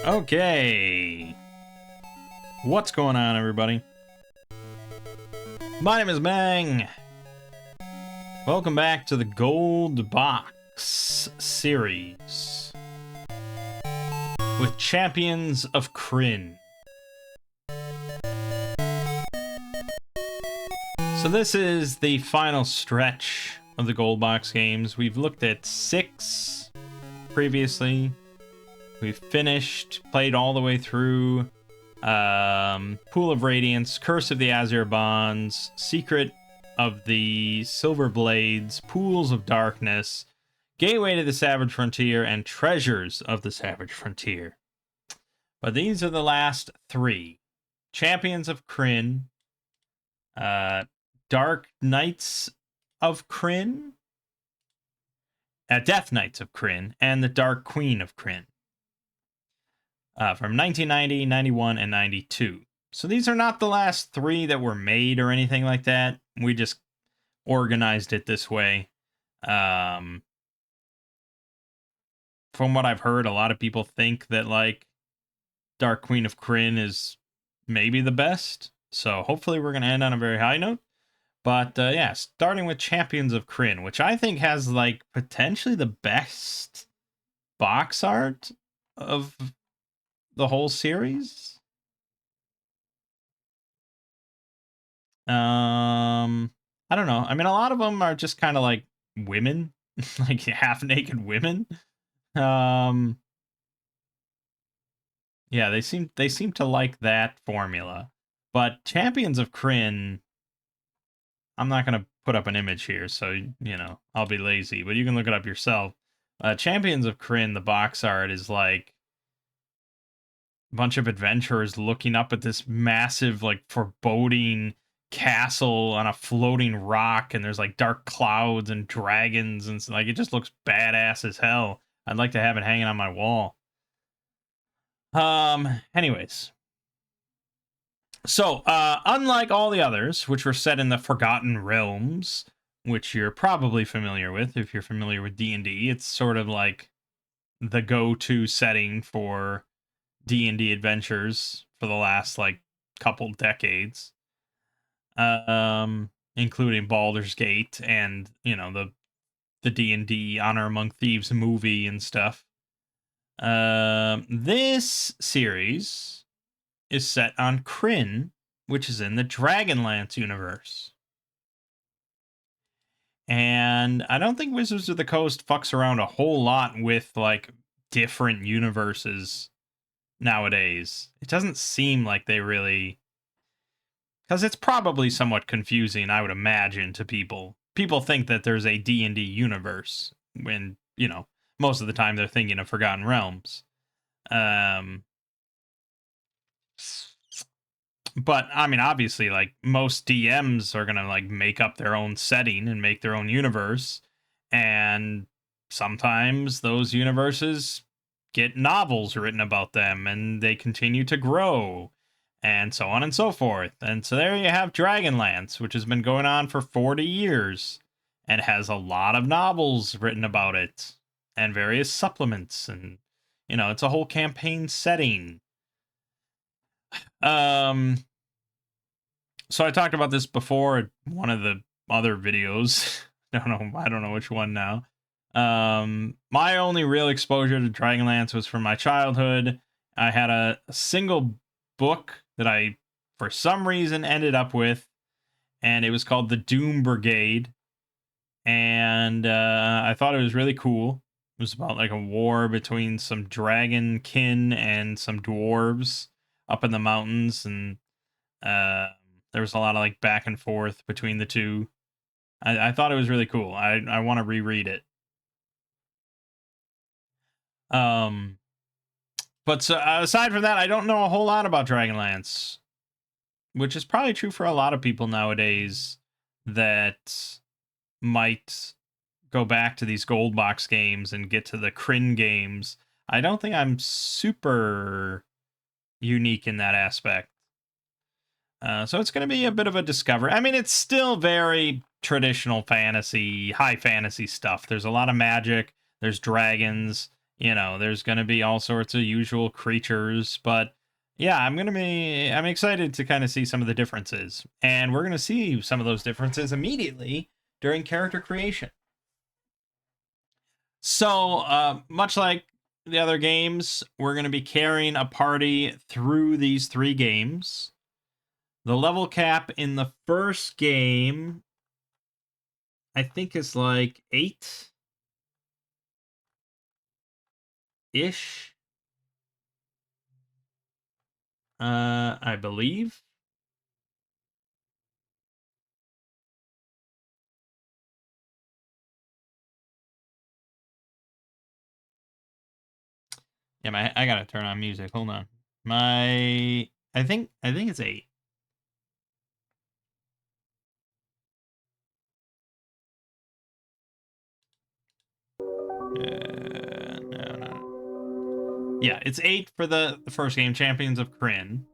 Okay. What's going on, everybody? My name is Mangg. Welcome back to the Gold Box series with Champions of Krynn. So this is the final stretch of the Gold Box games. We've looked at 6 previously. We've finished, played all the way through Pool of Radiance, Curse of the Azure Bonds, Secret of the Silver Blades, Pools of Darkness, Gateway to the Savage Frontier, and Treasures of the Savage Frontier. But these are the last 3. Champions of Krynn, Dark Knights of Krynn, Death Knights of Krynn, and the Dark Queen of Krynn. From 1990, 91, and 92. So these are not the last 3 that were made or anything like that. We just organized it this way. From what I've heard, a lot of people think that, like, Dark Queen of Krynn is maybe the best. So hopefully we're going to end on a very high note. But, yeah, starting with Champions of Krynn, which I think has, like, potentially the best box art of the whole series. I don't know. I mean, a lot of them are just kind of like women, like half-naked women. Yeah, they seem to like that formula. But Champions of Krynn, I'm not going to put up an image here, so, you know, I'll be lazy, but you can look it up yourself. Champions of Krynn, the box art is like bunch of adventurers looking up at this massive, like, foreboding castle on a floating rock, and there's like dark clouds and dragons, and like it just looks badass as hell. I'd like to have it hanging on my wall. Anyways, so unlike all the others, which were set in the Forgotten Realms, which you're probably familiar with if you're familiar with D&D, it's sort of like the go-to setting for D&D adventures for the last, like, couple decades, including Baldur's Gate and, you know, the D&D Honor Among Thieves movie and stuff. This series is set on Krynn, which is in the Dragonlance universe. And I don't think Wizards of the Coast fucks around a whole lot with, like, different universes nowadays. It doesn't seem like they really, because it's probably somewhat confusing, I would imagine, to people. People think that there's a D&D universe when, you know, most of the time they're thinking of Forgotten Realms. But I mean, obviously, like, most DMs are gonna, like, make up their own setting and make their own universe, and sometimes those universes get novels written about them, and they continue to grow, and so on and so forth. And so there you have Dragonlance, which has been going on for 40 years, and has a lot of novels written about it, and various supplements, and, you know, it's a whole campaign setting. So I talked about this before in one of the other videos. I don't know which one now. My only real exposure to Dragonlance was from my childhood. I had a single book that I, for some reason, ended up with, and it was called The Doom Brigade. And I thought it was really cool. It was about, like, a war between some dragon kin and some dwarves up in the mountains, and there was a lot of, like, back and forth between the two. I thought it was really cool. I want to reread it. But so, aside from that, I don't know a whole lot about Dragonlance, which is probably true for a lot of people nowadays that might go back to these gold box games and get to the Krynn games. I don't think I'm super unique in that aspect. So it's going to be a bit of a discovery. I mean, it's still very traditional fantasy, high fantasy stuff. There's a lot of magic. There's dragons. You know, there's going to be all sorts of usual creatures, but yeah, I'm excited to kind of see some of the differences. And we're going to see some of those differences immediately during character creation. So, much like the other games, we're going to be carrying a party through these 3 games. The level cap in the first game, I think, is like 8-ish. I believe. Yeah, I gotta turn on music. Hold on. I think it's 8. No. Yeah, it's 8 for the first game, Champions of Krynn.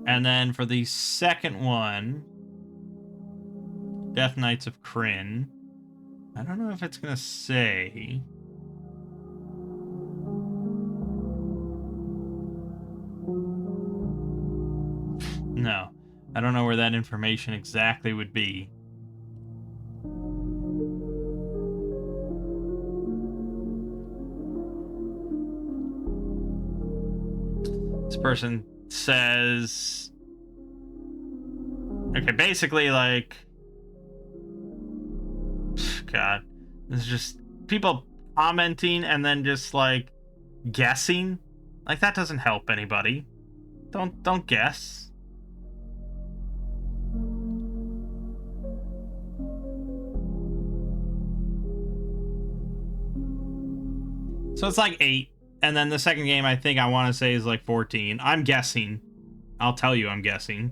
And then for the second one, Death Knights of Krynn. I don't know if it's gonna say. No, I don't know where that information exactly would be. This person says, okay, basically, like, God, this is just people commenting and then just like guessing. Like, that doesn't help anybody. Don't guess. So it's like 8. And then the second game, I think I want to say, is like 14. I'm guessing. I'll tell you I'm guessing.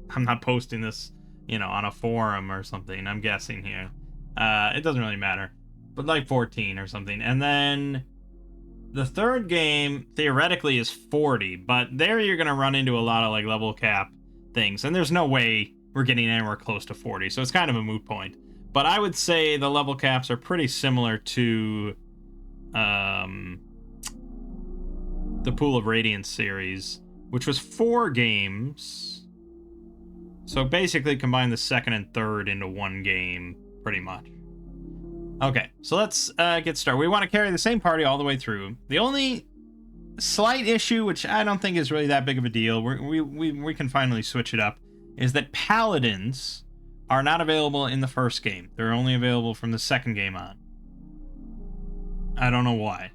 I'm not posting this, on a forum or something. I'm guessing here. It doesn't really matter. But like 14 or something. And then the third game, theoretically, is 40. But there you're going to run into a lot of like level cap things. And there's no way we're getting anywhere close to 40. So it's kind of a moot point. But I would say the level caps are pretty similar to the Pool of Radiance series, which was 4 games. So basically combine the second and third into one game, pretty much. Okay, so let's get started. We want to carry the same party all the way through. The only slight issue, which I don't think is really that big of a deal, we can finally switch it up, is that paladins are not available in the first game. They're only available from the second game on. I don't know why.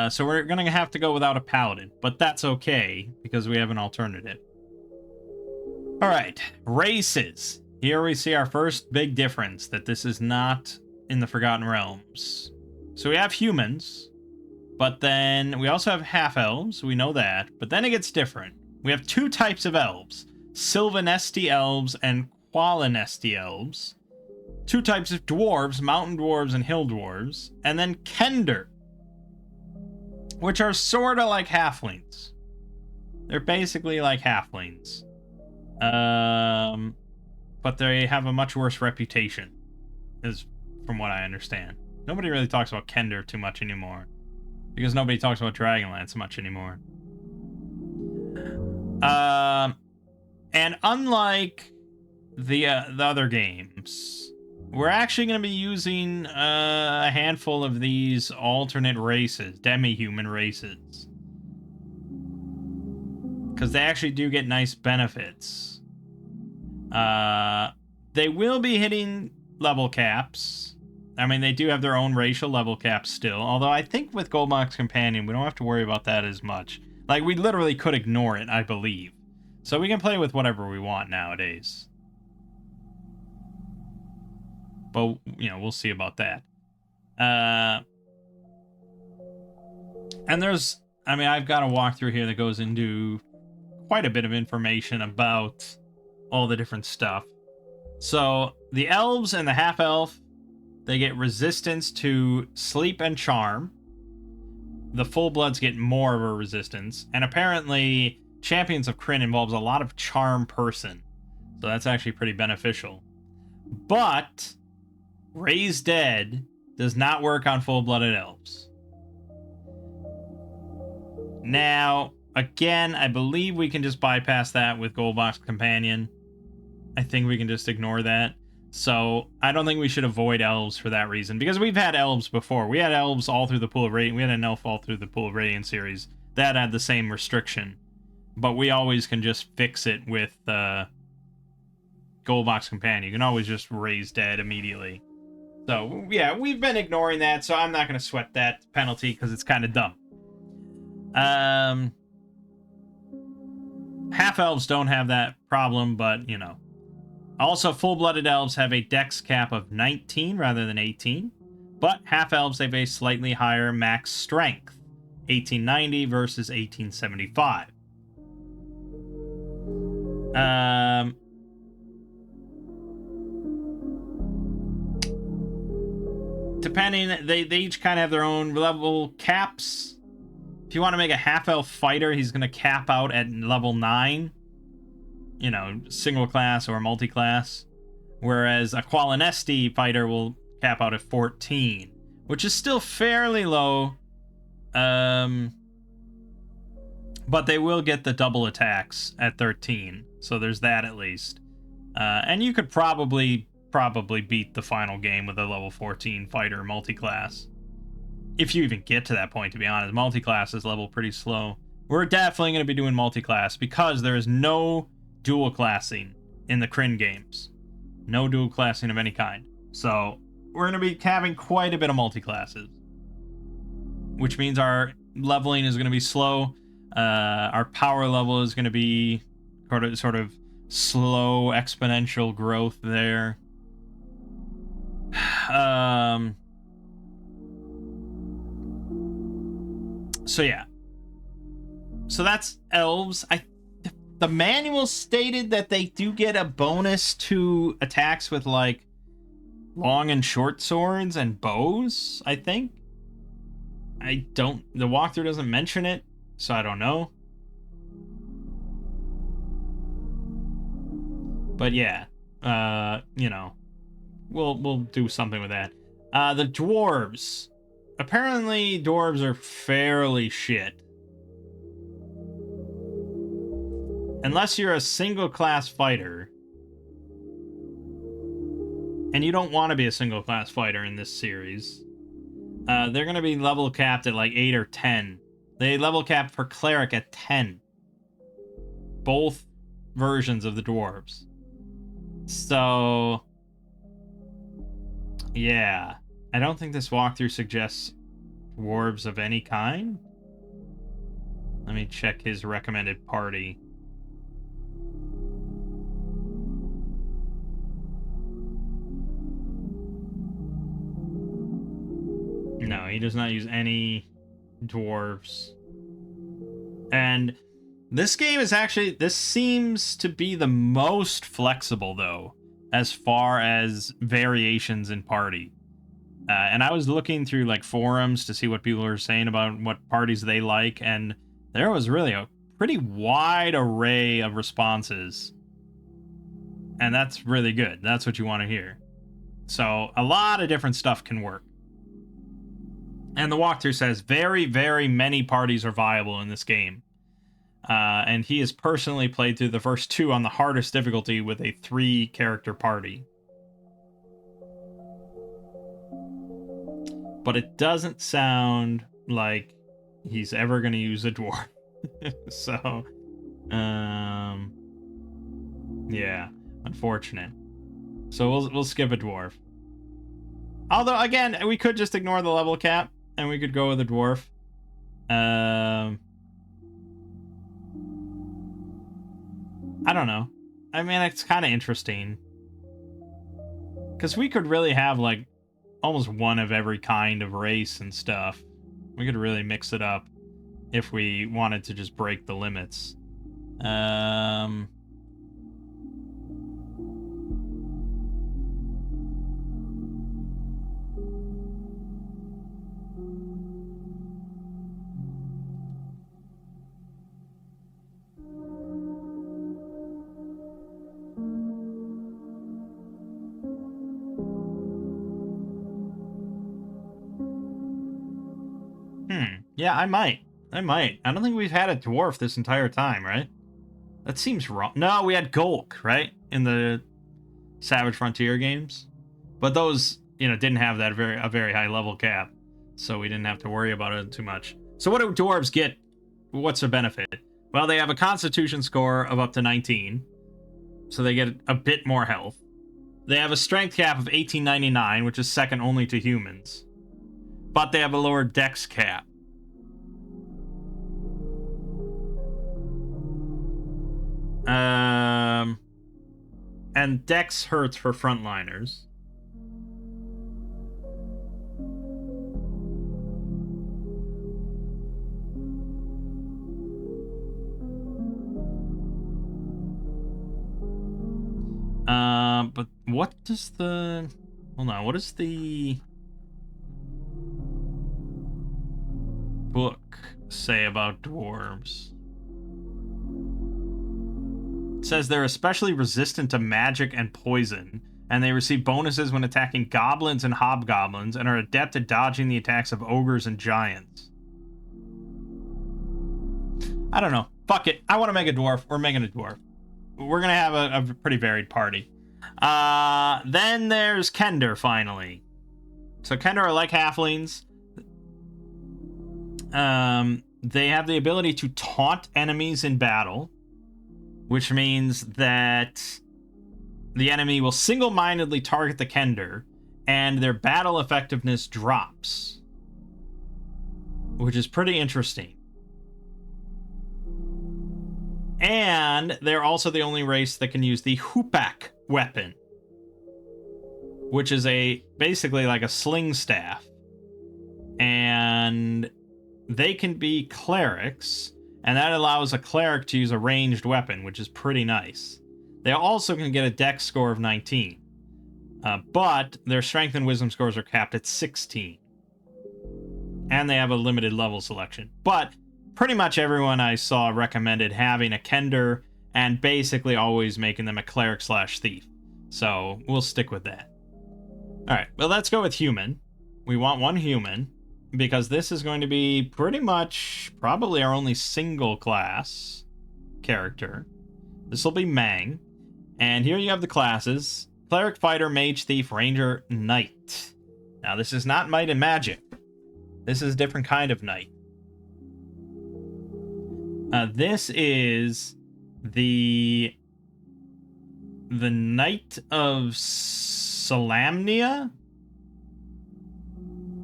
So we're going to have to go without a paladin, but that's okay, because we have an alternative. Alright, races. Here we see our first big difference, that this is not in the Forgotten Realms. So we have humans, but then we also have half-elves, we know that, but then it gets different. We have 2 types of elves, Sylvanesti elves and Qualinesti elves. 2 types of dwarves, mountain dwarves and hill dwarves, and then Kender, which are sort of like halflings. They're basically like halflings. But they have a much worse reputation, is from what I understand. Nobody really talks about Kender too much anymore, because nobody talks about Dragonlance much anymore. And unlike the other games, we're actually going to be using a handful of these alternate races, demi-human races, because they actually do get nice benefits. They will be hitting level caps. I mean, they do have their own racial level caps still, although I think with Goldmock's Companion, we don't have to worry about that as much. Like, we literally could ignore it, I believe. So we can play with whatever we want nowadays. But, we'll see about that. And there's, I've got a walkthrough here that goes into quite a bit of information about all the different stuff. So, the elves and the half-elf, they get resistance to sleep and charm. The full-bloods get more of a resistance. And apparently, Champions of Krynn involves a lot of charm person. So that's actually pretty beneficial. But Raised Dead does not work on full-blooded elves. Now, again, I believe we can just bypass that with Gold Box Companion. I think we can just ignore that. So, I don't think we should avoid elves for that reason, because we've had elves before. We had elves all through the Pool of Radiant. We had an elf all through the Pool of Radiant series. That had the same restriction. But we always can just fix it with Gold Box Companion. You can always just raise dead immediately. So, yeah, we've been ignoring that, so I'm not going to sweat that penalty because it's kind of dumb. Half-elves don't have that problem, but, you know. Also, full-blooded elves have a dex cap of 19 rather than 18, but half-elves have a slightly higher max strength, 1890 versus 1875. Depending, they each kind of have their own level caps. If you want to make a half-elf fighter, he's going to cap out at level 9. You know, single class or multi-class. Whereas a Qualinesti fighter will cap out at 14, which is still fairly low. But they will get the double attacks at 13, so there's that at least. And you could probably beat the final game with a level 14 fighter multi-class. If you even get to that point, to be honest. Multi-class is level pretty slow. We're definitely going to be doing multi-class because there is no dual classing in the Krynn games. No dual classing of any kind. So we're going to be having quite a bit of multi-classes, which means our leveling is going to be slow. Our power level is going to be sort of slow exponential growth there. So yeah. So that's elves. The manual stated that they do get a bonus to attacks with like long and short swords and bows, I think. The walkthrough doesn't mention it, so I don't know. But yeah, you know, we'll do something with that. The dwarves. Apparently, dwarves are fairly shit. Unless you're a single class fighter. And you don't want to be a single class fighter in this series. They're going to be level capped at like 8 or 10. They level cap for cleric at 10. Both versions of the dwarves. So, yeah. I don't think this walkthrough suggests dwarves of any kind. Let me check his recommended party. No, he does not use any dwarves. And this game is actually, this seems to be the most flexible, though, as far as variations in party. And I was looking through, like, forums to see what people were saying about what parties they like, and there was really a pretty wide array of responses. And that's really good. That's what you want to hear. So, a lot of different stuff can work. And the walkthrough says very, very many parties are viable in this game. And he has personally played through the first 2 on the hardest difficulty with a 3-character party. But it doesn't sound like he's ever going to use a dwarf. So, yeah, unfortunate. So we'll skip a dwarf. Although, again, we could just ignore the level cap. And we could go with a dwarf. I don't know. I mean, it's kind of interesting. Because we could really have, like, almost one of every kind of race and stuff. We could really mix it up if we wanted to just break the limits. Yeah, I might. I don't think we've had a dwarf this entire time, right? That seems wrong. No, we had Golk, right? In the Savage Frontier games. But those, didn't have that a very high level cap. So we didn't have to worry about it too much. So what do dwarves get? What's their benefit? Well, they have a constitution score of up to 19. So they get a bit more health. They have a strength cap of 1899, which is second only to humans. But they have a lower dex cap. And dex hurts for frontliners. But what does the... Hold on, what does the book say about dwarves? It says they're especially resistant to magic and poison, and they receive bonuses when attacking goblins and hobgoblins, and are adept at dodging the attacks of ogres and giants. I don't know. Fuck it. I want to make a dwarf. We're making a dwarf. We're going to have a pretty varied party. Then there's Kender, finally. So Kender are like halflings. They have the ability to taunt enemies in battle, which means that the enemy will single-mindedly target the Kender, and their battle effectiveness drops, which is pretty interesting. And they're also the only race that can use the Hoopak weapon, which is basically like a sling staff. And they can be clerics, and that allows a cleric to use a ranged weapon, which is pretty nice. They also can get a dex score of 19, but their strength and wisdom scores are capped at 16. And they have a limited level selection. But pretty much everyone I saw recommended having a Kender and basically always making them a cleric/thief. So we'll stick with that. Alright, well, let's go with human. We want one human, because this is going to be pretty much probably our only single class character. This will be Mangg. And here you have the classes: Cleric, Fighter, Mage, Thief, Ranger, Knight. Now, this is not Might and Magic. This is a different kind of Knight. This is the Knight of Solamnia,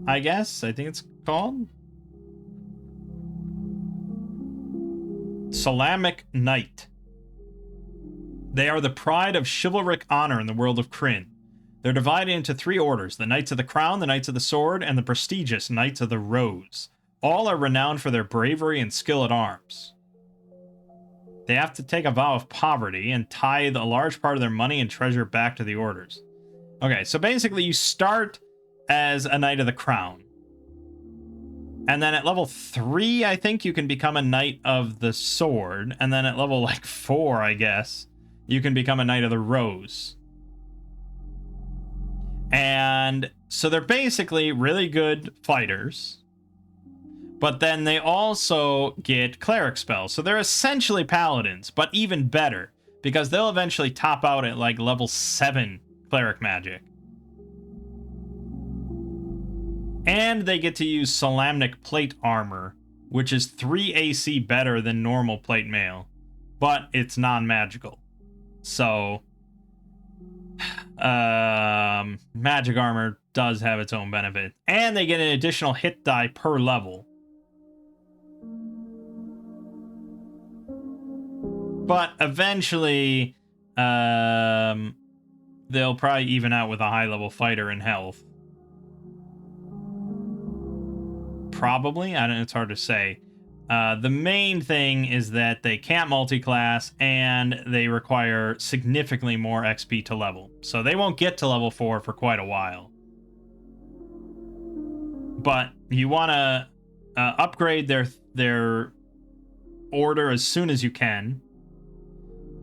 I guess. I think it's called Solamic Knight. They are the pride of chivalric honor in the world of Krynn. They're divided into 3 orders: the Knights of the Crown, the Knights of the Sword, and the prestigious Knights of the Rose. All are renowned for their bravery and skill at arms. They have to take a vow of poverty and tithe a large part of their money and treasure back to the orders. Okay, so basically you start as a Knight of the Crown. And then at level 3, I think, you can become a Knight of the Sword. And then at level, 4, I guess, you can become a Knight of the Rose. And so they're basically really good fighters. But then they also get cleric spells. So they're essentially paladins, but even better, because they'll eventually top out at level 7 cleric magic. And they get to use Solamnic plate armor, which is 3 AC better than normal plate mail, but it's non-magical. So magic armor does have its own benefit. And they get an additional hit die per level. But eventually, they'll probably even out with a high-level fighter in health. Probably. I don't know, it's hard to say. The main thing is that they can't multi-class, and they require significantly more XP to level. So they won't get to level 4 for quite a while. But you want to upgrade their order as soon as you can.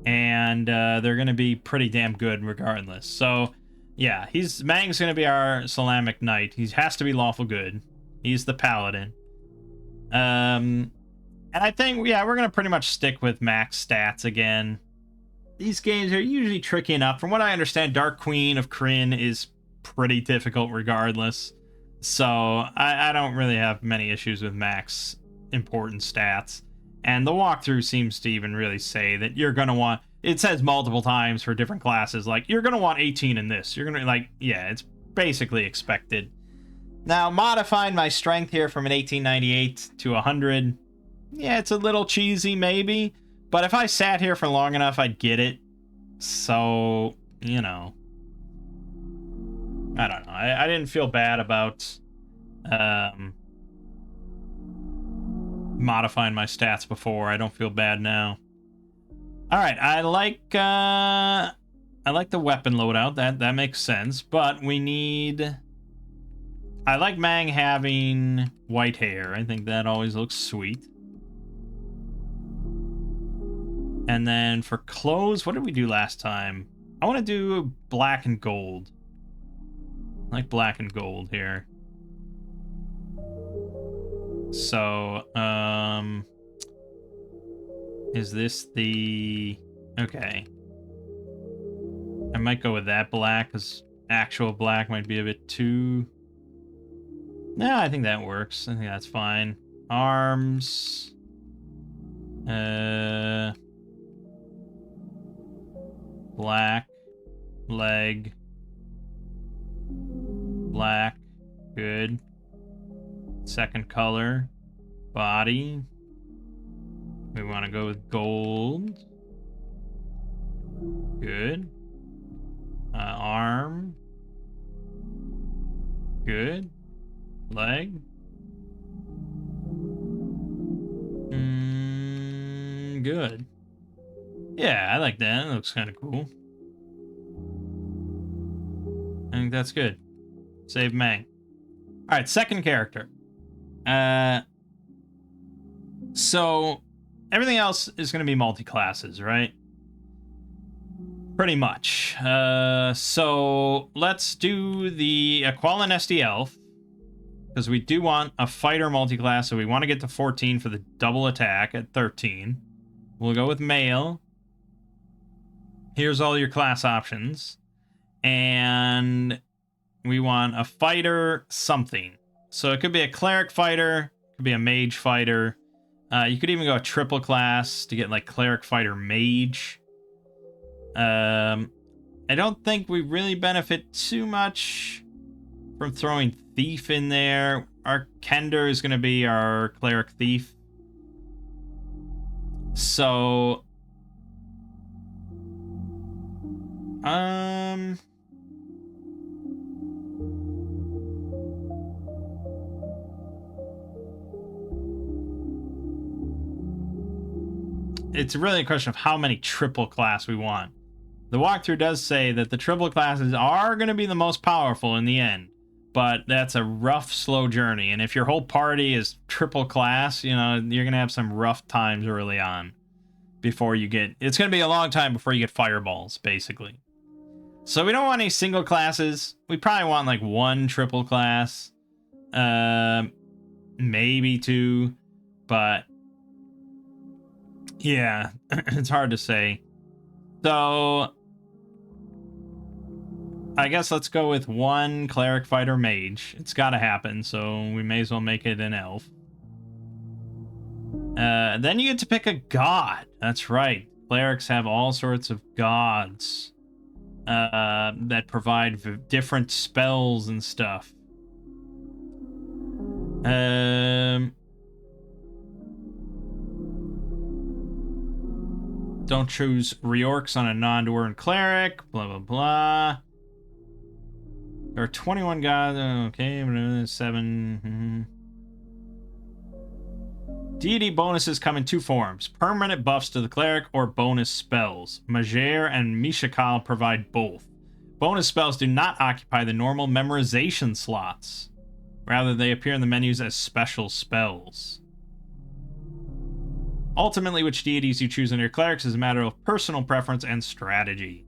And they're going to be pretty damn good regardless. So, yeah, Mangg's going to be our Solamic Knight. He has to be lawful good. He's the paladin. And I think, yeah, we're going to pretty much stick with max stats again. These games are usually tricky enough. From what I understand, Dark Queen of Krynn is pretty difficult regardless. So I don't really have many issues with max important stats. And the walkthrough seems to even really say that you're going to want, it says multiple times for different classes, like, you're going to want 18 in this. You're going to, like, yeah, it's basically expected. Now, modifying my strength here from an 1898 to 100, yeah, it's a little cheesy, maybe. But if I sat here for long enough, I'd get it. So, you know. I don't know. I didn't feel bad about modifying my stats before. I don't feel bad now. All right, I like the weapon loadout. That makes sense, but we need. I like Mangg having white hair. I think that always looks sweet. And then for clothes, what did we do last time? I want to do black and gold. I like black and gold here. So, is this the... Okay. I might go with that black, because actual black might be a bit too... Yeah, I think that works. I think that's fine. Arms... Black. Leg. Black. Good. Second color. Body. We want to go with gold. Good. Arm. Good. Leg. Good. Yeah, I like that. It looks kind of cool. I think that's good. Save Mangg. All right, second character. So everything else is going to be multi-classes, right? Pretty much. So let's do the Aquala Nesty Elf, because we do want a fighter multi-class, so we want to get to 14 for the double attack at 13. We'll go with male. Here's all your class options. And we want a fighter something. So it could be a cleric fighter, it could be a mage fighter. You could even go a triple class to get like cleric fighter mage. I don't think we really benefit too much from throwing thief in there. Our Kender is going to be our cleric thief. So it's really a question of how many triple class we want. The walkthrough does say that the triple classes are going to be the most powerful in the end, but that's a rough, slow journey. And if your whole party is triple class, you know, you're going to have some rough times early on before you get... It's going to be a long time before you get fireballs, basically. So we don't want any single classes. We probably want like one triple class. Maybe two. But yeah, it's hard to say. So I guess let's go with one cleric fighter mage. It's got to happen, so we may as well make it an elf. Then you get to pick a god. That's right. Clerics have all sorts of gods that provide different spells and stuff. Don't choose reorcs on a non-dwarven cleric. Blah, blah, blah. There are 21 gods. Okay, 7. Deity bonuses come in two forms. Permanent buffs to the cleric or bonus spells. Majere and Mishakal provide both. Bonus spells do not occupy the normal memorization slots. Rather, they appear in the menus as special spells. Ultimately, which deities you choose in your clerics is a matter of personal preference and strategy.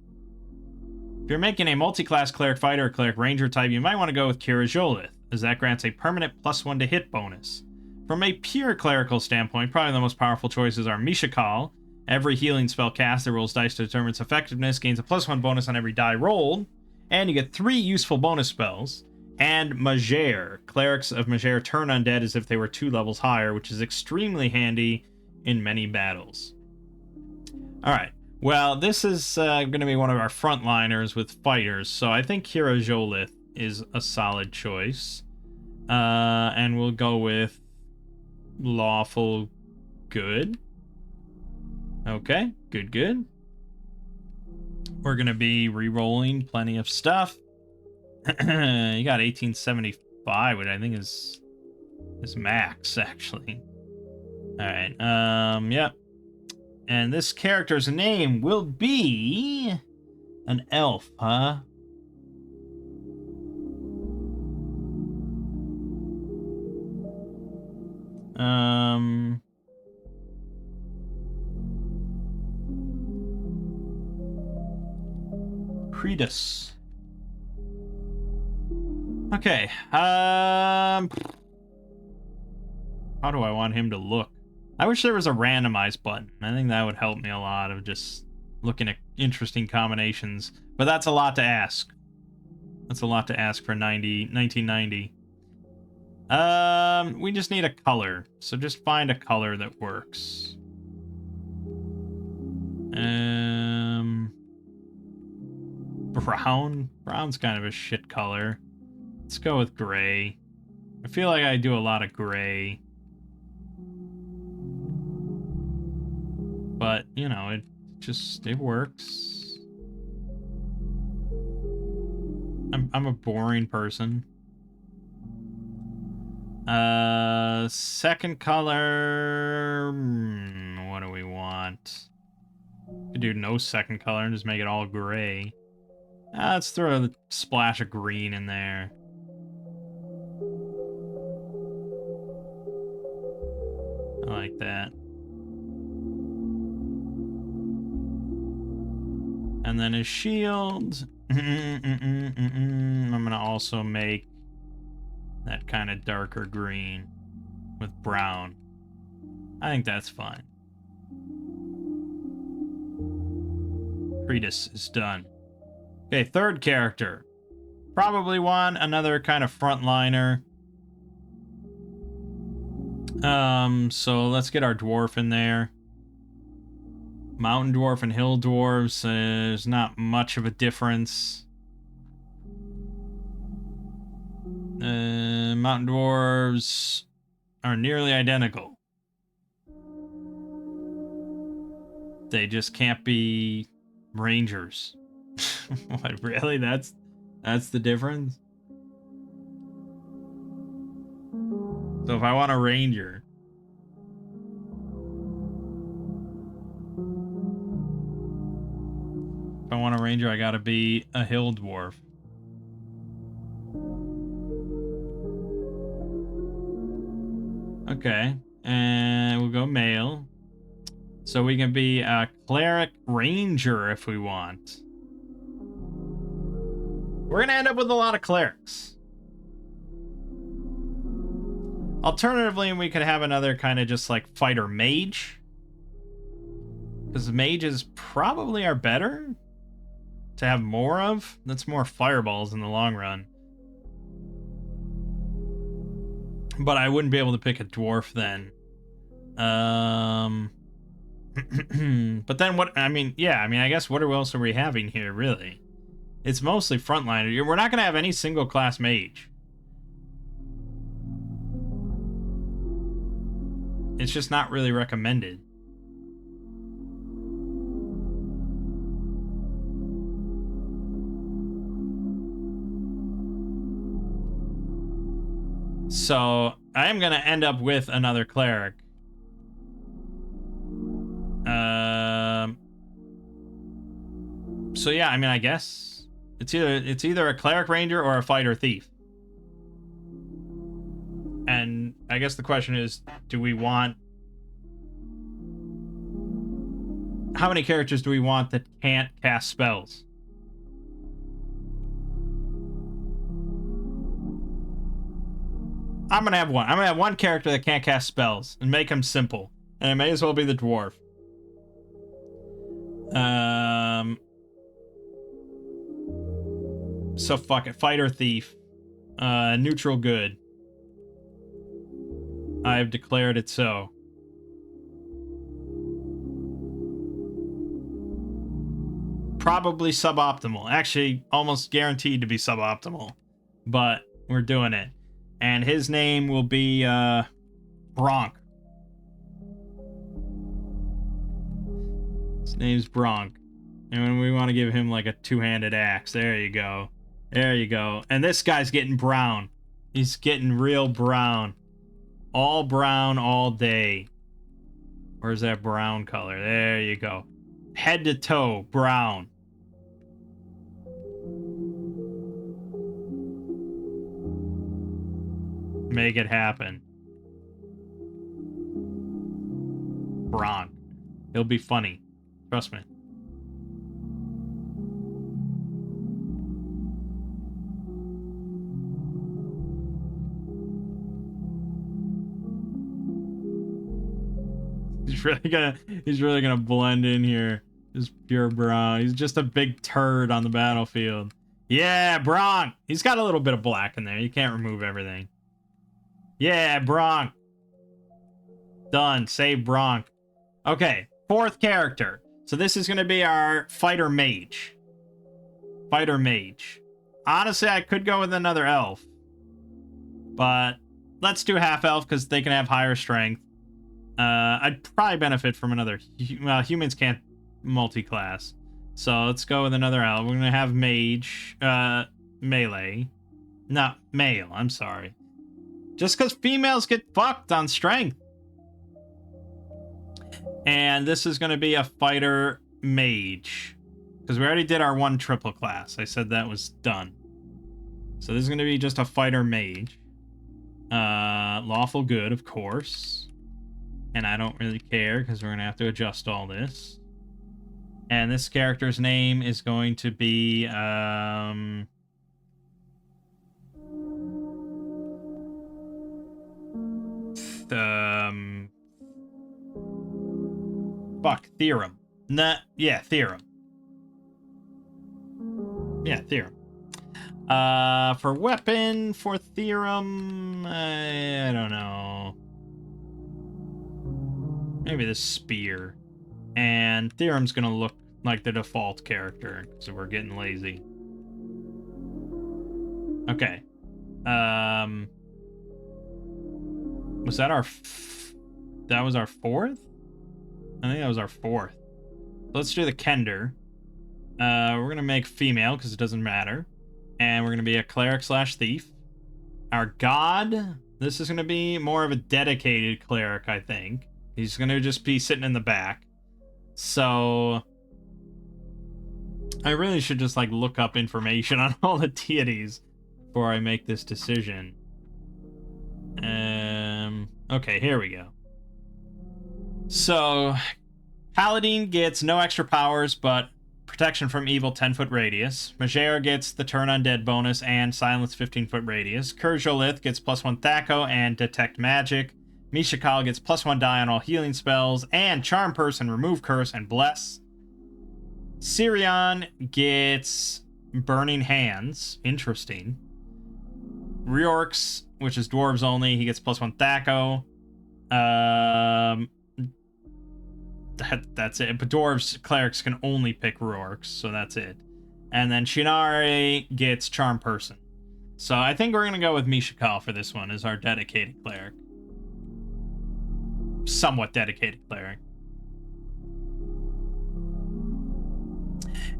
If you're making a multi-class cleric fighter or cleric ranger type, you might want to go with Kira Jolith, as that grants a permanent +1 to hit bonus. From a pure clerical standpoint, probably the most powerful choices are Mishakal. Every healing spell cast that rolls dice to determine its effectiveness gains a +1 bonus on every die rolled, and you get 3 useful bonus spells. And Mangg. Clerics of Mangg turn undead as if they were 2 levels higher, which is extremely handy in many battles. Alright, well, this is going to be one of our frontliners with fighters, so I think Kira Jolith is a solid choice. And we'll go with Lawful Good. Okay, good. We're going to be re-rolling plenty of stuff. You got 1875, which I think is max, actually. Alright, yep. And this character's name will be an elf, huh? Kretus. Okay, how do I want him to look? I wish there was a randomize button. I think that would help me a lot of just looking at interesting combinations. But that's a lot to ask. That's a lot to ask for 1990. We just need a color. So just find a color that works. Brown? Brown's kind of a shit color. Let's go with gray. I feel like I do a lot of gray. But, you know, it works. I'm a boring person. Second color... what do we want? Could do no second color and just make it all gray. Let's throw a splash of green in there. I like that. And then his shield. I'm gonna also make that kind of darker green with brown. I think that's fine. Kretus is done. Okay, third character. Probably want another kind of frontliner. So let's get our dwarf in there. Mountain dwarf and hill dwarves, there's not much of a difference. Mountain dwarves are nearly identical. They just can't be rangers. What, really? That's the difference? So if I want a ranger... If I want a ranger, I gotta be a hill dwarf. Okay, and we'll go male. So we can be a cleric ranger if we want. We're gonna end up with a lot of clerics. Alternatively, we could have another kind of just like fighter mage. Because mages probably are better to have more of. That's more fireballs in the long run. But I wouldn't be able to pick a dwarf then. But then what, I mean, yeah, I mean, I guess what else are we having here, really? It's mostly frontliner. We're not going to have any single class mage. It's just not really recommended. So I am going to end up with another cleric. So yeah, I mean, I guess it's either a cleric ranger or a fighter thief. And I guess the question is, do we want... How many characters do we want that can't cast spells? I'm gonna have one. I'm gonna have one character that can't cast spells and make him simple. And it may as well be the dwarf. So fuck it. Fighter thief. Neutral good. I have declared it so. Probably suboptimal. Actually, almost guaranteed to be suboptimal. But we're doing it. And his name will be, Bronk. His name's Bronk. And we want to give him like a two-handed axe. There you go. There you go. And this guy's getting brown. He's getting real brown. All brown all day. Where's that brown color? There you go. Head to toe, brown. Make it happen. Bronk. He'll be funny. Trust me. He's really gonna blend in here. Just pure brown. He's just a big turd on the battlefield. Yeah, Bronk. He's got a little bit of black in there. You can't remove everything. Yeah, Bronk. Done. Save Bronk. Okay, fourth character. So this is gonna be our fighter mage. Fighter mage. Honestly, I could go with another elf, but let's do half elf because they can have higher strength. I'd probably benefit from another. Well, humans can't multi-class, so let's go with another elf. We're gonna have mage, melee, not male. I'm sorry. Just because females get fucked on strength. And this is gonna be a fighter mage because we already did our one triple class. I said that was done. So this is gonna be just a fighter mage. Lawful good, of course. And I don't really care because we're going to have to adjust all this. And this character's name is going to be... fuck, Theorem. Nah, yeah, Theorem. Yeah, Theorem. For weapon, for Theorem, I don't know. Maybe this spear. And Theorem's gonna look like the default character, so we're getting lazy. Okay. Was that our... that was our fourth? I think that was our fourth. Let's do the Kender. We're gonna make female, because it doesn't matter. And we're gonna be a cleric slash thief. Our god... this is gonna be more of a dedicated cleric, I think. He's going to just be sitting in the back. So I really should just like look up information on all the deities before I make this decision. Okay, here we go. So Paladin gets no extra powers, but protection from evil 10-foot radius. Majere gets the turn undead bonus and silence 15-foot radius. Kurjolith gets +1 Thaco and detect magic. Mishakal gets +1 die on all healing spells, and Charm Person, Remove Curse, and Bless. Sirion gets Burning Hands. Interesting. Reorx, which is dwarves only, he gets +1 Thaco. That's it. But dwarves, clerics can only pick Reorx, so that's it. And then Shinari gets Charm Person. So I think we're going to go with Mishakal for this one as our dedicated cleric. Somewhat dedicated cleric.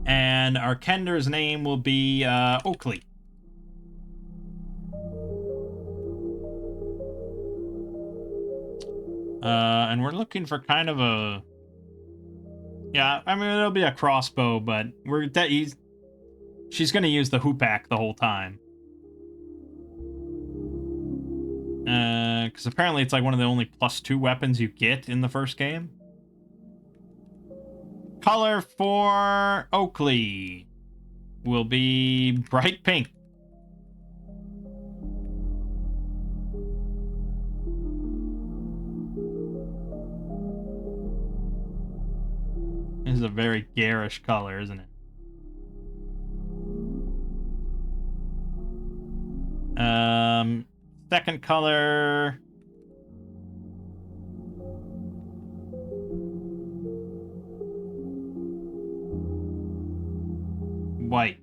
And our Kender's name will be Oakley. And we're looking for kind of a... yeah, I mean, it'll be a crossbow, but she's going to use the hoopak the whole time. Because apparently it's like one of the only +2 weapons you get in the first game. Color for Oakley will be bright pink. is a very garish color, isn't it? Second color. White.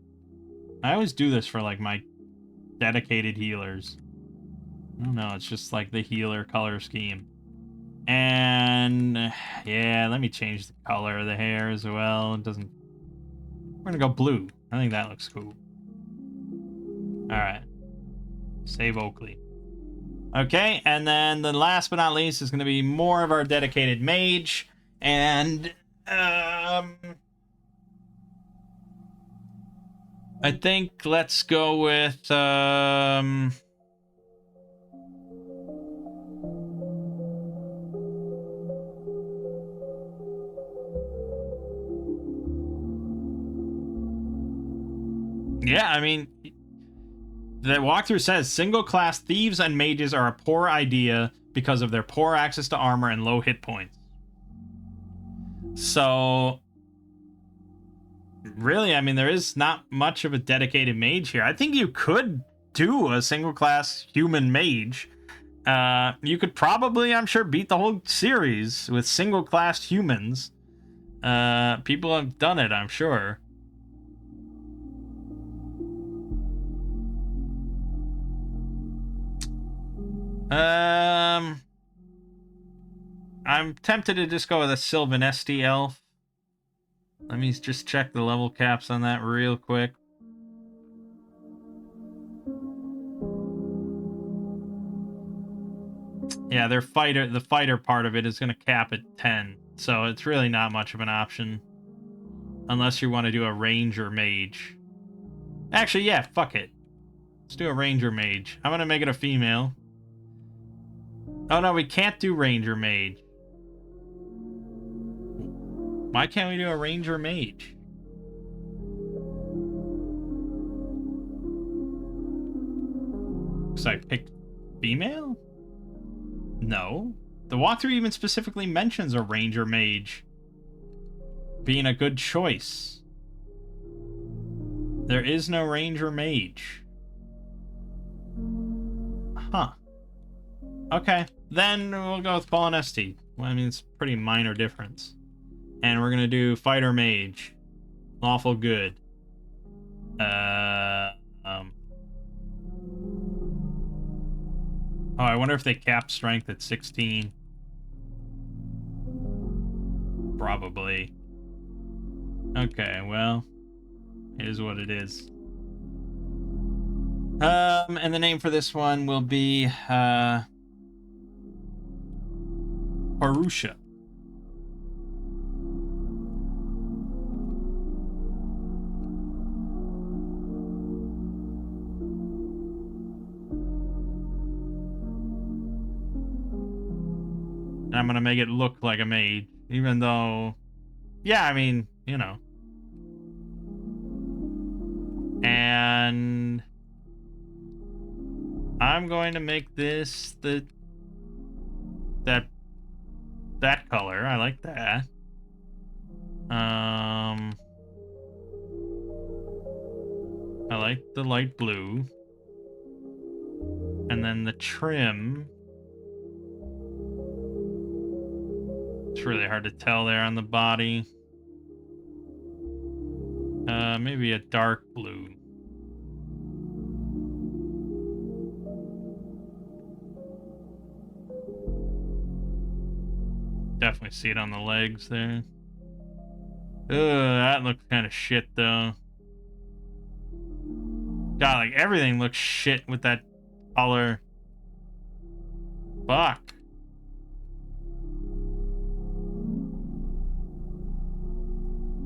I always do this for like my dedicated healers. I don't know, it's just like the healer color scheme. And yeah, let me change the color of the hair as well. It doesn't. We're gonna go blue. I think that looks cool. Alright. Save Oakley. Okay, and then the last but not least is gonna be more of our dedicated mage. And I think let's go with yeah, I mean, the walkthrough says single-class thieves and mages are a poor idea because of their poor access to armor and low hit points. So, really, I mean, there is not much of a dedicated mage here. I think you could do a single-class human mage. You could probably, I'm sure, beat the whole series with single-class humans. People have done it, I'm sure. I'm tempted to just go with a Sylvanesti elf. Let me just check the level caps on that real quick. Yeah, the fighter part of it is going to cap at 10, so it's really not much of an option. Unless you want to do a ranger mage. Actually, yeah, fuck it. Let's do a ranger mage. I'm going to make it a female. Oh no, we can't do ranger mage. Why can't we do a ranger mage? Because I picked female? No. The walkthrough even specifically mentions a ranger mage being a good choice. There is no ranger mage. Huh. Okay, then we'll go with Polonesti. Well, I mean, it's a pretty minor difference. And we're gonna do fighter mage. Lawful good. Oh, I wonder if they cap strength at 16. Probably. Okay, well, it is what it is. And the name for this one will be, Parusha. And I'm gonna make it look like a mage, even though, yeah, I mean, you know. And I'm going to make this that color. I like that. I like the light blue. And then the trim. It's really hard to tell there on the body. Maybe a dark blue. Definitely see it on the legs there. Ugh, that looks kind of shit though. God, like everything looks shit with that color. Fuck.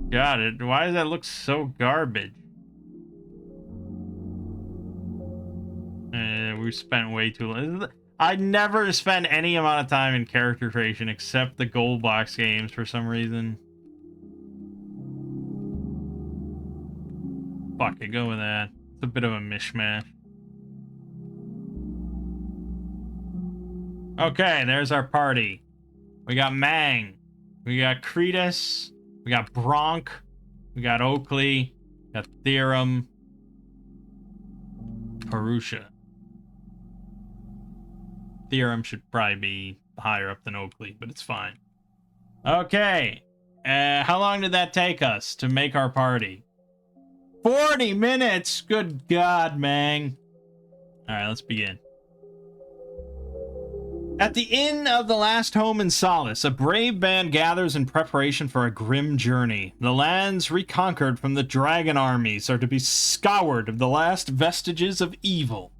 God, why does that look so garbage? We spent way too long. I never spend any amount of time in character creation except the gold box games for some reason. Fuck it, go with that. It's a bit of a mishmash. Okay, there's our party. We got Mangg. We got Krynn. We got Bronk. We got Oakley. We got Theorem. Purusha. Theorem should probably be higher up than Oakley, but it's fine. Okay. How long did that take us to make our party? 40 minutes! Good God, Mangg. Alright, let's begin. At the inn of the last home in solace, a brave band gathers in preparation for a grim journey. The lands reconquered from the dragon armies are to be scoured of the last vestiges of evil.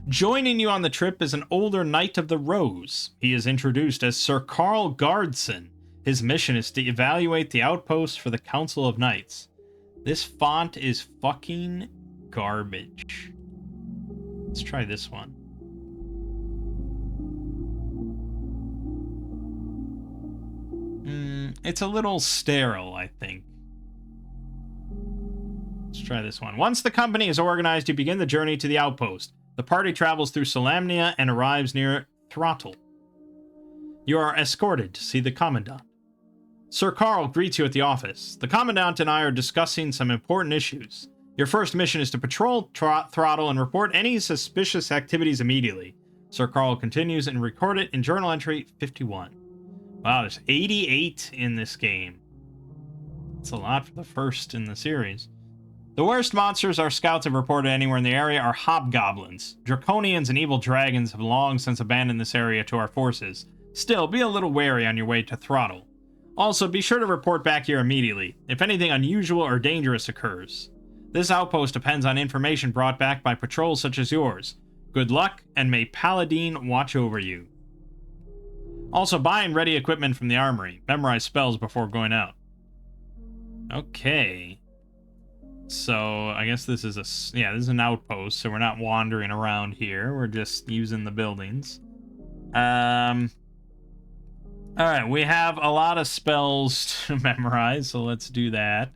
Joining you on the trip is an older Knight of the Rose. He is introduced as Sir Carl Gardson. His mission is to evaluate the outpost for the Council of Knights. This font is fucking garbage. Let's try this one. It's a little sterile, I think. Let's try this one. Once the company is organized, you begin the journey to the outpost. The party travels through Solamnia and arrives near Throttle. You are escorted to see the Commandant. Sir Carl greets you at the office. The Commandant and I are discussing some important issues. Your first mission is to patrol Throttle and report any suspicious activities immediately. Sir Carl continues and record it in journal entry 51. Wow, there's 88 in this game. That's a lot for the first in the series. The worst monsters our scouts have reported anywhere in the area are hobgoblins. Draconians and evil dragons have long since abandoned this area to our forces. Still, be a little wary on your way to Throttle. Also, be sure to report back here immediately, if anything unusual or dangerous occurs. This outpost depends on information brought back by patrols such as yours. Good luck, and may Paladine watch over you. Also, buy and ready equipment from the armory. Memorize spells before going out. Okay. So, I guess this is this is an outpost, so we're not wandering around here. We're just using the buildings. Alright, we have a lot of spells to memorize, so let's do that.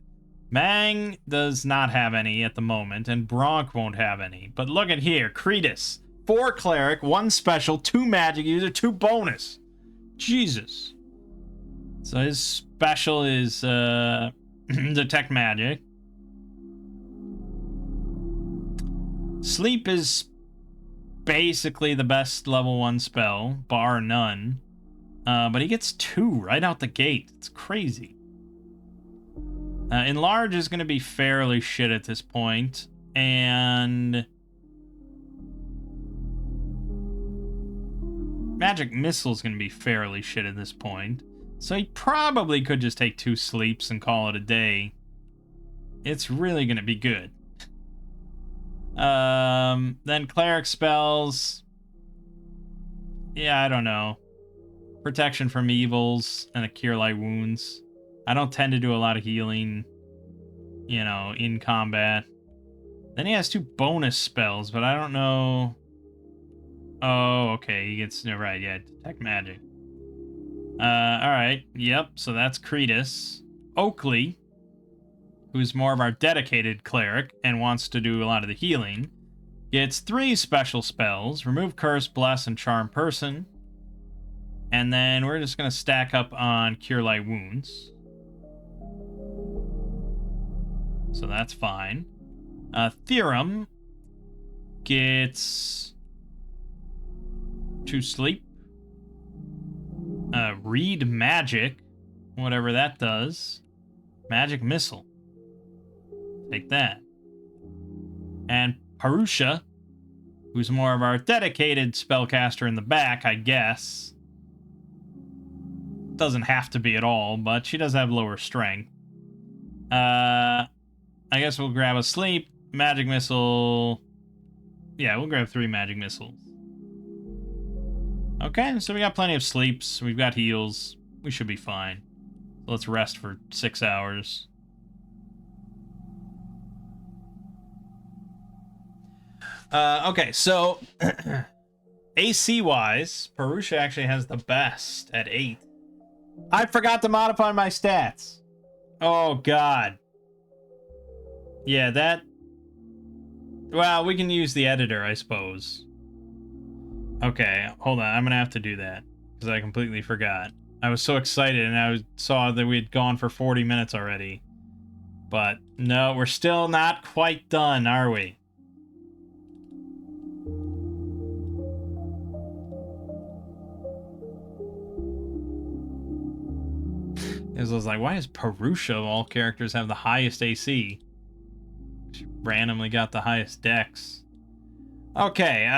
Mangg does not have any at the moment, and Bronk won't have any. But look at here, Kretus. 4 cleric, 1 special, 2 magic user, 2 bonus. Jesus. So his special is detect magic. Sleep is basically the best level 1 spell, bar none. But he gets 2 right out the gate. It's crazy. Enlarge is going to be fairly shit at this point. And Magic Missile is going to be fairly shit at this point. So he probably could just take 2 sleeps and call it a day. It's really going to be good. Then cleric spells. Yeah, I don't know. Protection from evils and a cure light wounds. I don't tend to do a lot of healing, you know, in combat. Then he has 2 bonus spells, but I don't know. Oh, okay, he gets, right, yeah, detect magic. Alright, yep, so that's Kretus. Oakley, who's more of our dedicated cleric and wants to do a lot of the healing, gets 3 special spells: remove curse, bless, and charm person. And then we're just going to stack up on cure light wounds. So that's fine. Theorem gets 2 sleep. Read magic, whatever that does. Magic missile. Take that. And Purusha, who's more of our dedicated spellcaster in the back, I guess. Doesn't have to be at all, but she does have lower strength. I guess we'll grab a sleep, magic missile. Yeah, we'll grab 3 magic missiles. Okay, so we got plenty of sleeps. We've got heals. We should be fine. So let's rest for 6 hours. Okay, so AC-wise, Purusha actually has the best at 8. I forgot to modify my stats. Oh, God. Yeah, that... Well, we can use the editor, I suppose. Okay, hold on. I'm gonna have to do that, because I completely forgot. I was so excited, and I saw that we had gone for 40 minutes already. But no, we're still not quite done, are we? I was like, why does Purusha of all characters have the highest AC? She randomly got the highest dex. Okay,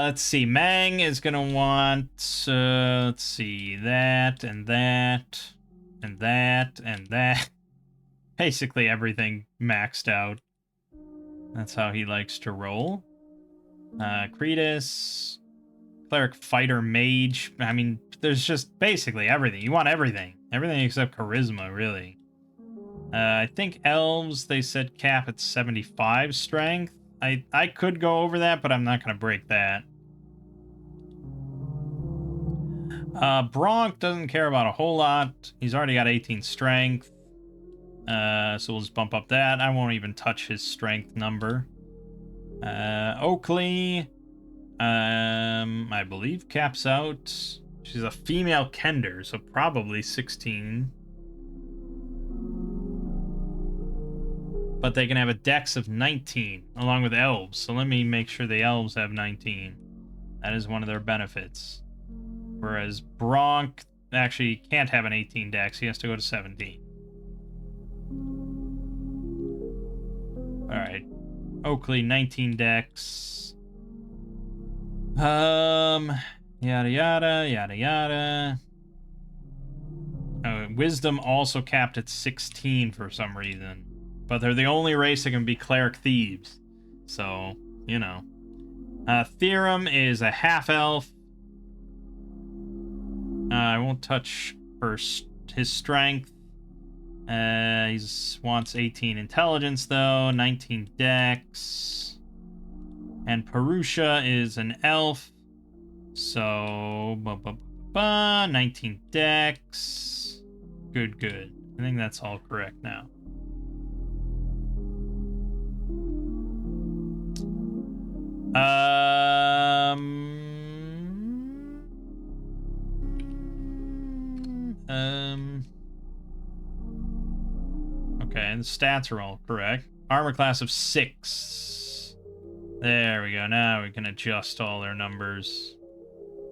let's see. Mangg is gonna want, let's see, that, and that, and that, and that. Basically everything maxed out. That's how he likes to roll. Kretus, Cleric, Fighter, Mage. I mean, there's just basically everything. You want everything. Everything except Charisma, really. I think Elves, they said cap at 75 Strength. I could go over that, but I'm not going to break that. Bronk doesn't care about a whole lot. He's already got 18 Strength. So we'll just bump up that. I won't even touch his Strength number. Oakley, I believe caps out. She's a female Kender, so probably 16. But they can have a dex of 19, along with elves. So let me make sure the elves have 19. That is one of their benefits. Whereas Bronk actually can't have an 18 dex. He has to go to 17. Alright. Oakley, 19 dex. Yada yada, yada yada. Wisdom also capped at 16 for some reason. But they're the only race that can be Cleric Thieves. So, you know. Theorem is a half-elf. I won't touch his strength. He wants 18 intelligence, though. 19 dex. And Purusha is an elf. So, 19 dex. Good, good. I think that's all correct now. Okay, and the stats are all correct. Armor class of 6. There we go. Now we can adjust all their numbers.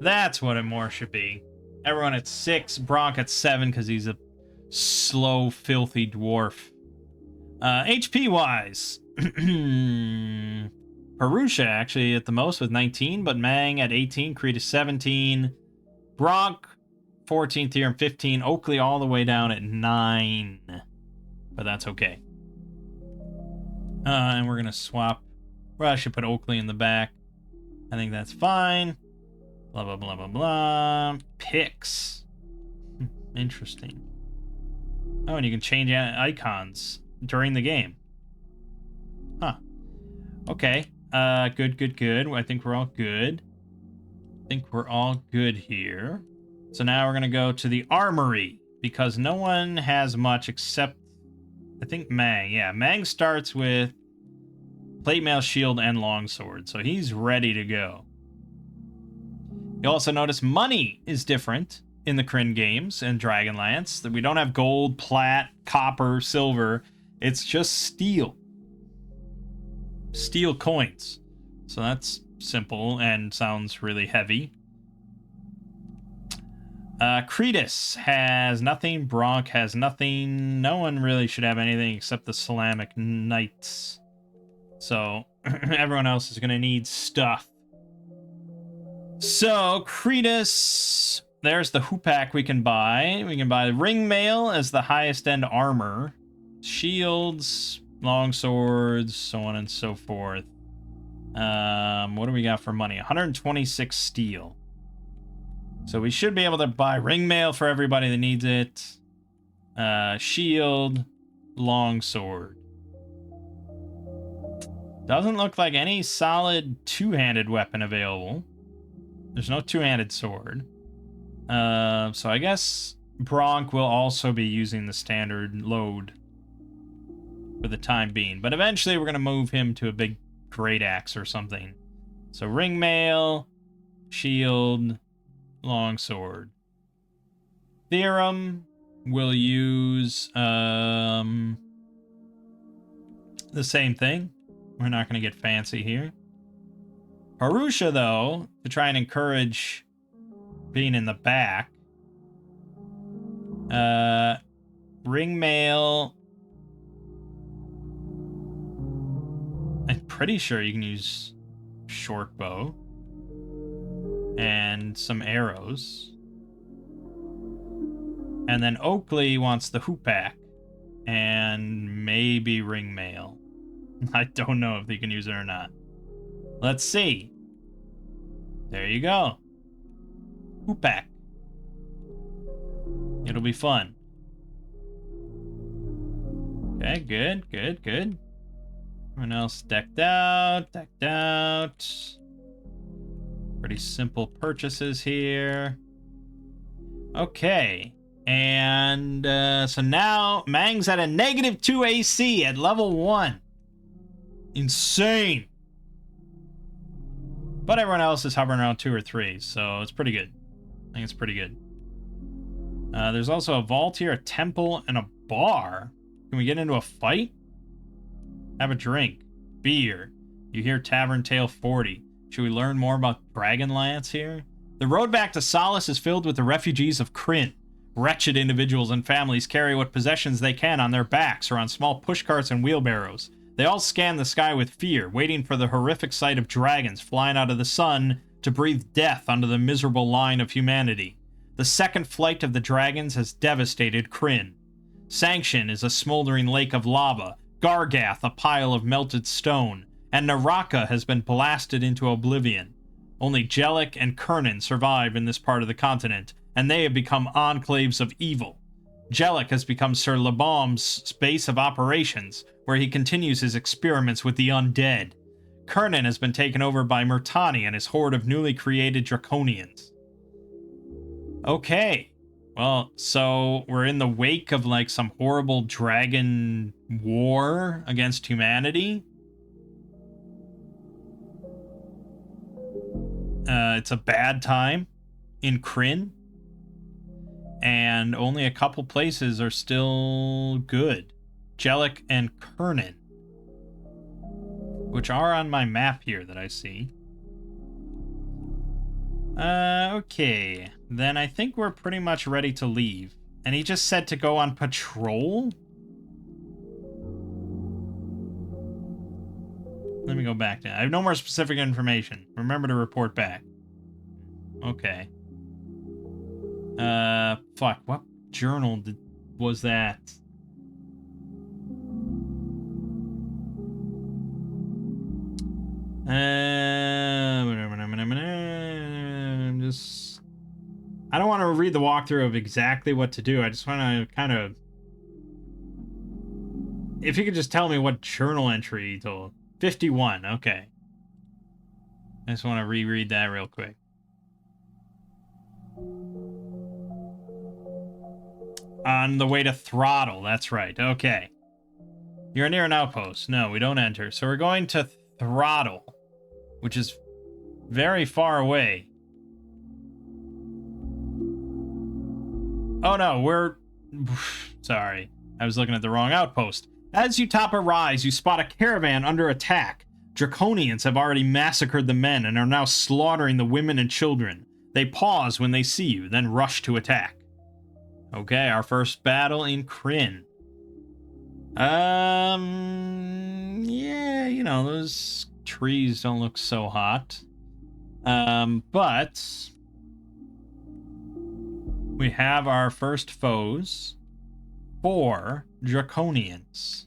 That's what it more should be. Everyone at 6, Bronk at 7 because he's a slow, filthy dwarf. HP-wise, Purusha actually at the most with 19, but Mangg at 18, Kretus 17, Bronk 14th here and 15, Oakley all the way down at 9. But that's okay. And we're going to swap. Well, I should put Oakley in the back. I think that's fine. Blah, blah, blah, blah, blah. Picks. Interesting. Oh, and you can change icons during the game. Huh. Okay. Good, good, good. I think we're all good. I think we're all good here. So now we're going to go to the armory. Because no one has much except, I think, Mangg. Yeah, Mangg starts with plate mail, shield, and longsword. So he's ready to go. You also notice money is different in the Krynn games and Dragonlance. That we don't have gold, plat, copper, silver. It's just steel. Steel coins. So that's simple and sounds really heavy. Kretus has nothing. Bronk has nothing. No one really should have anything except the Salamic Knights. So everyone else is going to need stuff. So Kretus, there's the hoopak we can buy. We can buy the ring mail as the highest end armor. Shields, long swords, so on and so forth. What do we got for money? 126 steel. So we should be able to buy ring mail for everybody that needs it. Shield, longsword. Doesn't look like any solid two-handed weapon available. There's no two-handed sword. So I guess Bronk will also be using the standard load for the time being. But eventually we're going to move him to a big great axe or something. So ring mail, shield, longsword. Theorem, we'll use the same thing. We're not going to get fancy here. Harusha, though, to try and encourage being in the back. Ring mail. I'm pretty sure you can use short bow. And some arrows. And then Oakley wants the hoopak. And maybe ring mail. I don't know if he can use it or not. Let's see. There you go. Hoopak. It'll be fun. Okay, good, good, good. Everyone else decked out, decked out. Pretty simple purchases here. Okay. And so now Mangg's at a -2 AC at level 1. Insane. But everyone else is hovering around 2 or 3, so it's pretty good. I think it's pretty good. There's also a vault here, a temple, and a bar. Can we get into a fight? Have a drink. Beer. You hear Tavern Tale 40. Should we learn more about Dragonlance here? The road back to Solace is filled with the refugees of Krynn. Wretched individuals and families carry what possessions they can on their backs or on small pushcarts and wheelbarrows. They all scan the sky with fear, waiting for the horrific sight of dragons flying out of the sun to breathe death onto the miserable line of humanity. The second flight of the dragons has devastated Krynn. Sanction is a smoldering lake of lava, Gargath a pile of melted stone, and Naraka has been blasted into oblivion. Only Jellic and Krynn survive in this part of the continent, and they have become enclaves of evil. Jellic has become Sir Labaume's base of operations, where he continues his experiments with the undead. Krynn has been taken over by Murtani and his horde of newly created Draconians. Okay. Well, so we're in the wake of like some horrible dragon war against humanity. It's a bad time in Krynn. And only a couple places are still good. Jellic and Krynn, which are on my map here that I see. Okay. Then I think we're pretty much ready to leave. And he just said to go on patrol? Let me go back to it. I have no more specific information. Remember to report back. Okay. Fuck. What journal was that? I don't want to read the walkthrough of exactly what to do. I just want to kind of... If you could just tell me what journal entry he told. 51, okay. I just want to reread that real quick. On the way to Throttle, that's right, okay. You're near an outpost. No, we don't enter. So we're going to Throttle, which is very far away. Oh no, we're... Sorry, I was looking at the wrong outpost. As you top a rise, you spot a caravan under attack. Draconians have already massacred the men and are now slaughtering the women and children. They pause when they see you, then rush to attack. Okay, our first battle in Krynn. Yeah, you know, those trees don't look so hot. But we have our first foes. 4 Draconians.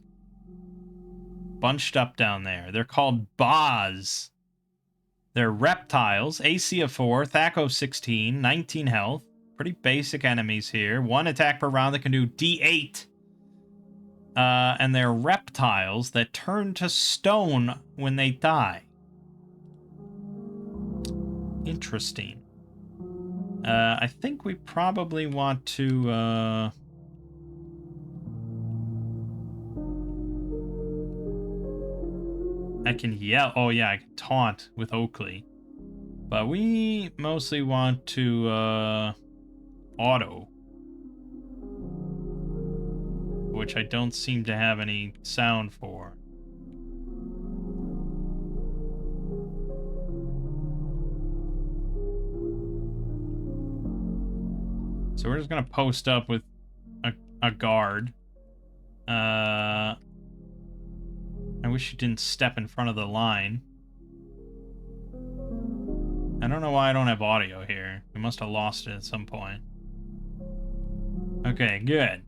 Bunched up down there. They're called Boz. They're reptiles. AC of 4, Thaco 16, 19 health. Pretty basic enemies here. 1 attack per round that can do D8. And they're reptiles that turn to stone when they die. Interesting. I think we probably want to... I can yell. Oh, yeah, I can taunt with Oakley. But we mostly want to auto. which I don't seem to have any sound for. So we're just gonna post up with a guard. I wish you didn't step in front of the line. I don't know why I don't have audio here. We must have lost it at some point. Okay, good.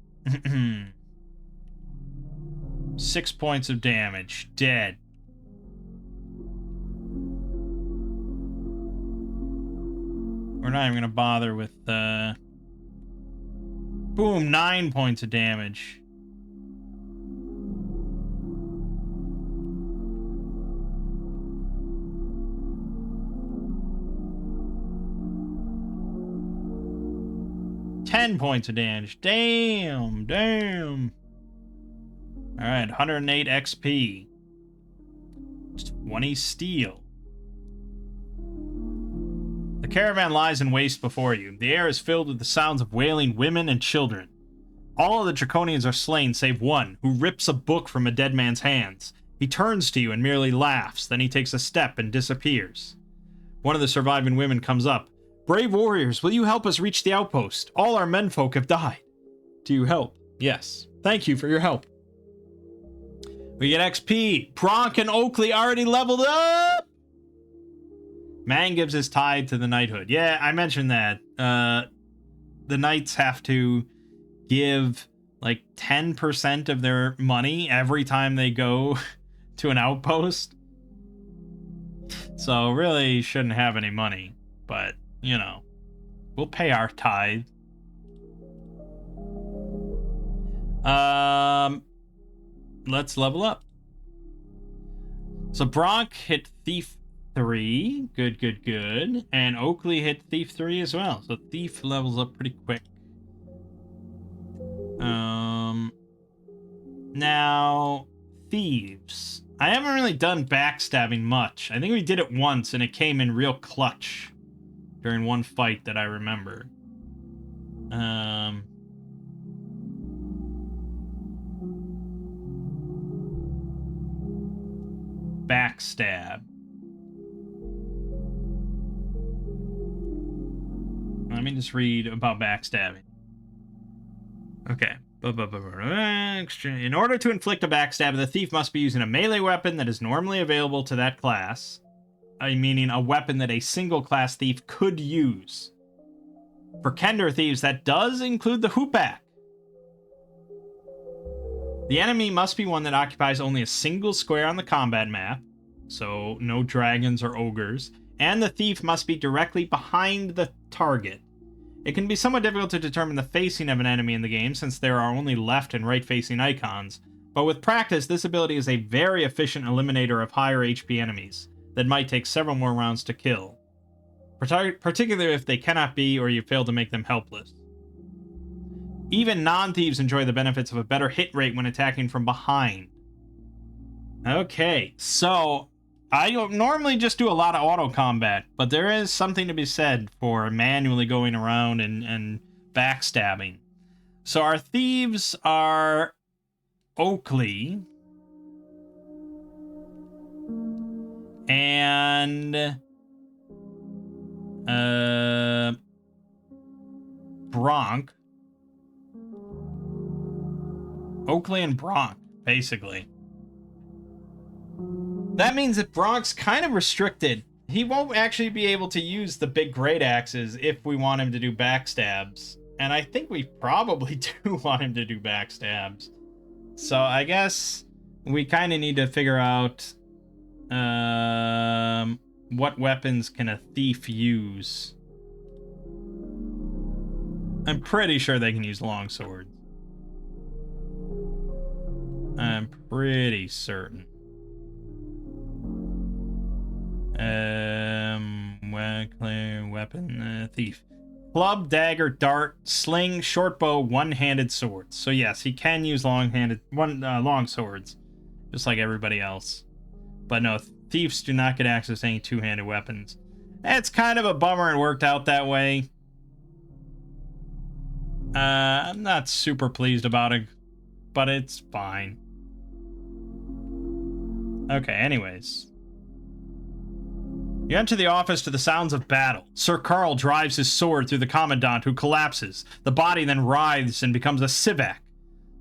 6 points of damage. Dead. We're not even gonna bother with boom, 9 points of damage. $10 points of damage. Damn. Alright, 108 XP. 20 steel. The caravan lies in waste before you. The air is filled with the sounds of wailing women and children. All of the Draconians are slain save one, who rips a book from a dead man's hands. He turns to you and merely laughs, then he takes a step and disappears. One of the surviving women comes up. Brave warriors, will you help us reach the outpost? All our menfolk have died. Do you help? Yes. Thank you for your help. We get XP. Bronk and Oakley already leveled up! Mangg gives his tithe to the knighthood. Yeah, I mentioned that. The knights have to give like 10% of their money every time they go to an outpost. So really shouldn't have any money. But, you know, we'll pay our tithe. Let's level up. So Bronk hit Thief 3. Good. And Oakley hit Thief 3 as well. So Thief levels up pretty quick. Now, Thieves. I haven't really done backstabbing much. I think we did it once, and it came in real clutch during one fight that I remember. Backstab. Let me just read about backstabbing. Okay. In order to inflict a backstab, the thief must be using a melee weapon that is normally available to that class. Meaning a weapon that a single class thief could use. For Kender thieves, that does include the hoopak. The enemy must be one that occupies only a single square on the combat map, so no dragons or ogres, and the thief must be directly behind the target. It can be somewhat difficult to determine the facing of an enemy in the game since there are only left and right facing icons, but with practice this ability is a very efficient eliminator of higher HP enemies that might take several more rounds to kill, particularly if they cannot be or you fail to make them helpless. Even non-thieves enjoy the benefits of a better hit rate when attacking from behind. Okay, so I normally just do a lot of auto combat, but there is something to be said for manually going around and backstabbing. So our thieves are Oakley and Bronk. Oakley and Bronk, basically. That means that Bronk's kind of restricted. He won't actually be able to use the big great axes if we want him to do backstabs. And I think we probably do want him to do backstabs. So I guess we kind of need to figure out what weapons can a thief use. I'm pretty sure they can use longswords. I'm pretty certain. Weapon, thief. Club, dagger, dart, sling, short bow, one-handed swords. So yes, he can use long swords, just like everybody else. But no, thieves do not get access to any two-handed weapons. It's kind of a bummer it worked out that way. I'm not super pleased about it. but it's fine. Okay, anyways. You enter the office to the sounds of battle. Sir Carl drives his sword through the Commandant, who collapses. The body then writhes and becomes a civac.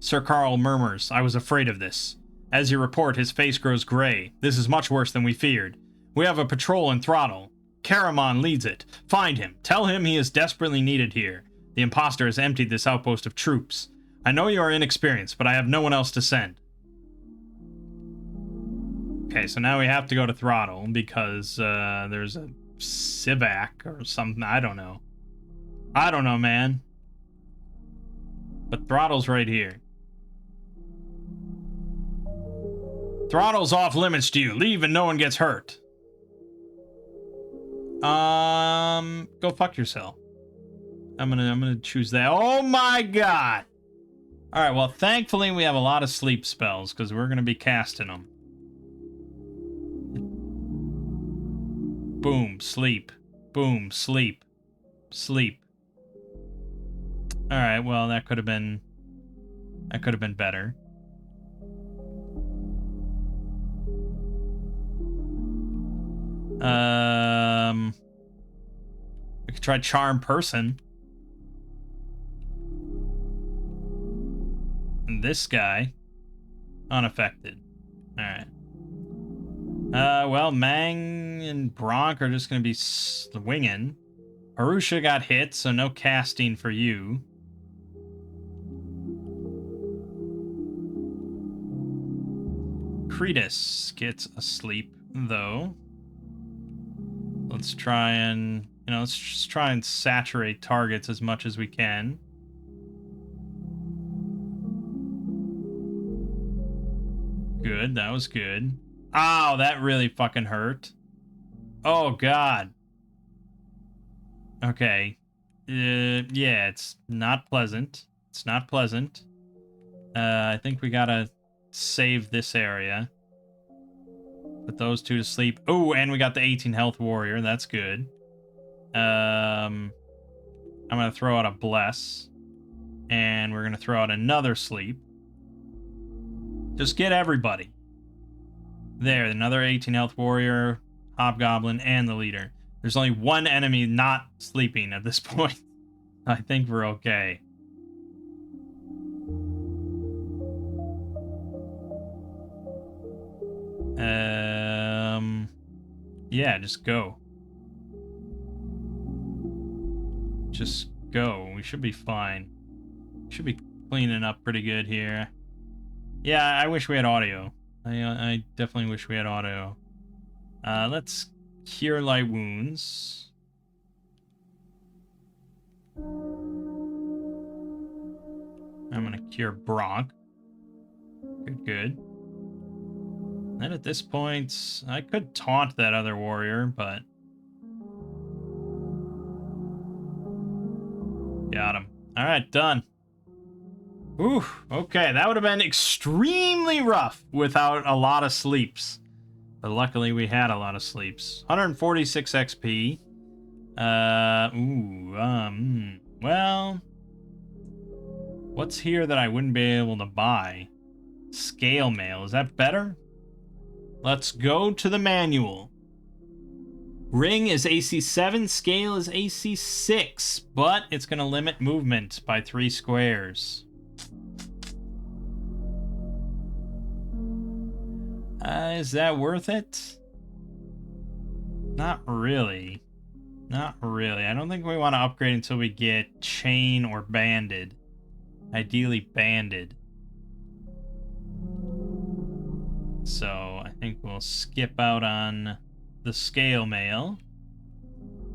Sir Carl murmurs, "I was afraid of this." As you report, his face grows gray. "This is much worse than we feared. We have a patrol in Throttle. Caramon leads it. Find him. Tell him he is desperately needed here. The imposter has emptied this outpost of troops. I know you are inexperienced, but I have no one else to send." Okay, so now we have to go to Throttle because there's a civac or something. I don't know. I don't know, man. But Throttle's right here. Throttle's off limits to you. Leave and no one gets hurt. Go fuck yourself. I'm gonna choose that. Oh my god! Alright, well, thankfully we have a lot of sleep spells, because we're gonna be casting them. Boom, sleep. Boom, sleep. Sleep. Alright, well, that could have been better. We could try Charm Person. And this guy, unaffected. Alright. Well, Mangg and Bronk are just gonna be winging. Harusha got hit, so no casting for you. Kretus gets asleep, though. Let's try and, let's just try and saturate targets as much as we can. Good, that was good. Ow, that really fucking hurt. Oh, God. Okay. Yeah, it's not pleasant. It's not pleasant. I think we gotta save this area. Put those two to sleep. Oh, and we got the 18 health warrior. That's good. I'm gonna throw out a bless. And we're gonna throw out another sleep. Just get everybody. There, another 18 health warrior, hobgoblin, and the leader. There's only one enemy not sleeping at this point. I think we're okay. Yeah, just go. Just go. We should be fine. Should be cleaning up pretty good here. Yeah, I wish we had audio. I definitely wish we had audio. Let's cure light wounds. I'm gonna cure Bronk. Good, good. Then at this point, I could taunt that other warrior, but... Got him. Alright, done. Ooh, okay, that would have been extremely rough without a lot of sleeps. But luckily we had a lot of sleeps. 146 XP. Well... What's here that I wouldn't be able to buy? Scale mail, is that better? Let's go to the manual. Ring is AC 7, scale is AC 6, but it's going to limit movement by 3 squares. Is that worth it? Not really. Not really. I don't think we want to upgrade until we get chain or banded. Ideally banded. So I think we'll skip out on the scale mail.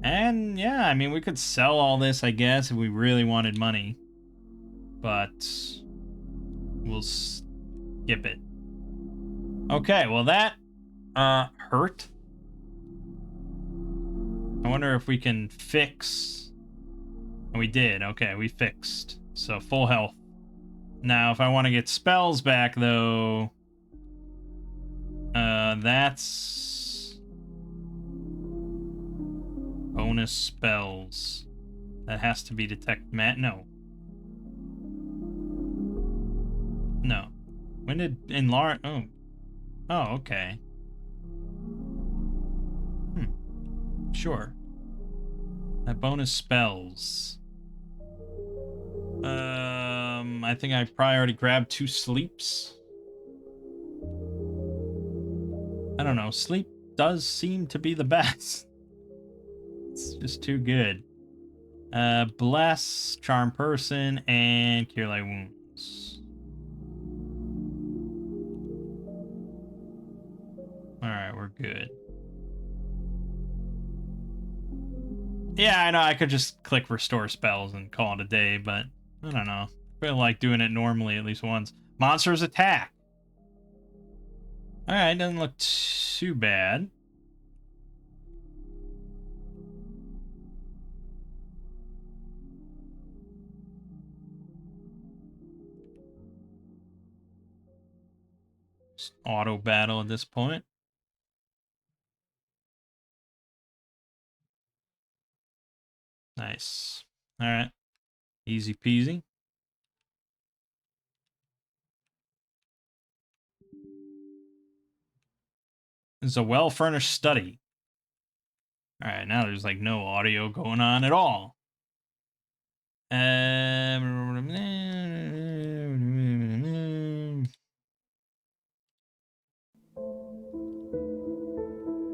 And yeah, I mean, we could sell all this, I guess, if we really wanted money. But we'll skip it. Okay, well that hurt. I wonder if we can fix. And we did. Okay, we fixed. So full health. Now, if I want to get spells back, though, that's bonus spells. That has to be detect No. No. When did enlarge? Oh. Oh, okay. Sure. That bonus spells. I think I probably already grabbed 2 sleeps. I don't know. Sleep does seem to be the best. It's just too good. Bless, Charm Person, and Cure Light Wounds. Alright, we're good. Yeah, I know I could just click Restore Spells and call it a day, but I don't know. I feel like doing it normally at least once. Monsters attack. Alright, doesn't look too bad. Just auto battle at this point. Nice. Alright. Easy peasy. This is a well-furnished study. Alright, now there's like no audio going on at all.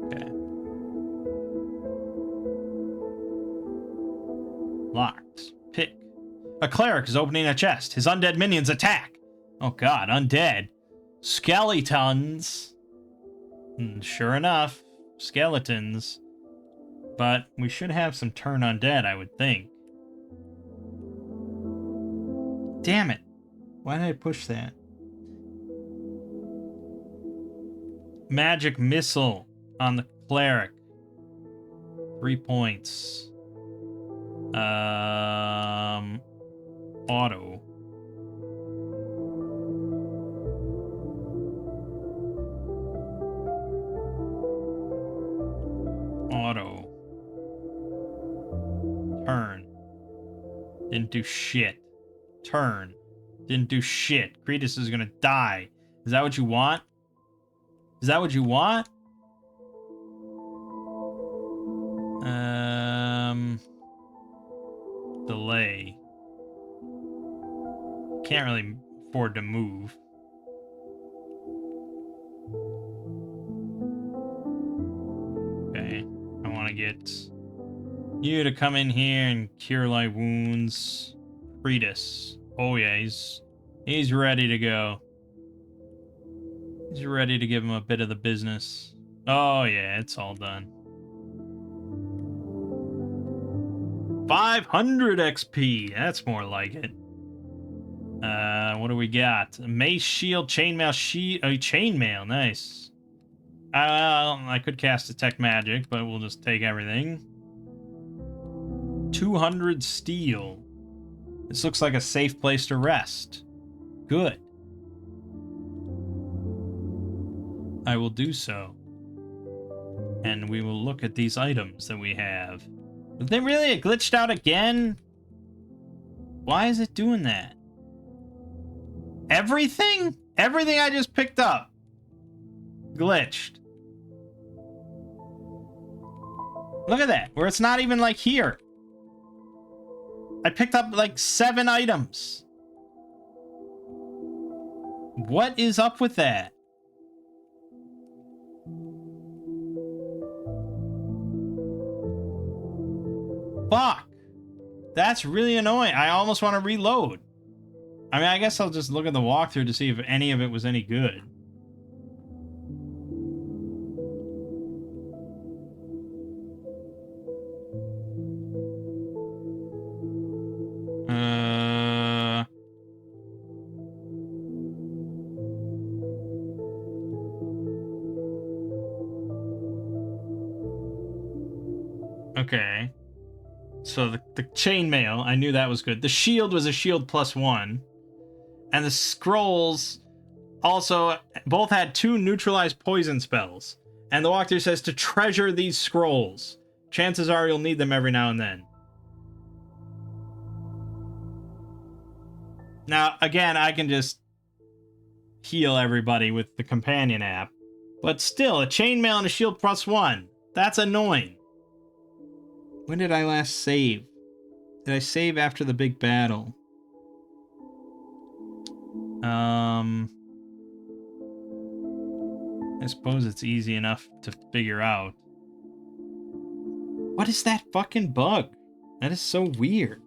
Okay. Locked. Pick. A cleric is opening a chest. His undead minions attack. Oh god, undead. Skeletons. Sure enough, skeletons. But we should have some turn undead, I would think. Damn it. Why did I push that? Magic missile on the cleric. 3 points. Auto. Auto. Turn. Didn't do shit. Turn. Didn't do shit. Kretus is gonna die. Is that what you want? Is that what you want? Delay. Can't really afford to move. Okay. I want to get you to come in here and cure light wounds. Kretus. Oh yeah, he's ready to go. He's ready to give him a bit of the business. Oh yeah, it's all done. 500 XP. That's more like it. What do we got? Mace shield, chainmail, chainmail. Nice. I could cast detect magic, but we'll just take everything. 200 steel. This looks like a safe place to rest. Good. I will do so. And we will look at these items that we have. But then really it glitched out again? Why is it doing that? Everything? Everything I just picked up glitched. Look at that, where it's not even like here. I picked up like 7 items. What is up with that? Fuck. That's really annoying. I almost want to reload. I mean, I guess I'll just look at the walkthrough to see if any of it was any good. Okay. So the chainmail, I knew that was good. The shield was a shield +1. And the scrolls also both had 2 neutralized poison spells. And the walkthrough says to treasure these scrolls. Chances are you'll need them every now and then. Now, again, I can just heal everybody with the companion app. But still, a chainmail and a shield +1. That's annoying. When did I last save? Did I save after the big battle? I suppose it's easy enough to figure out. What is that fucking bug? That is so weird.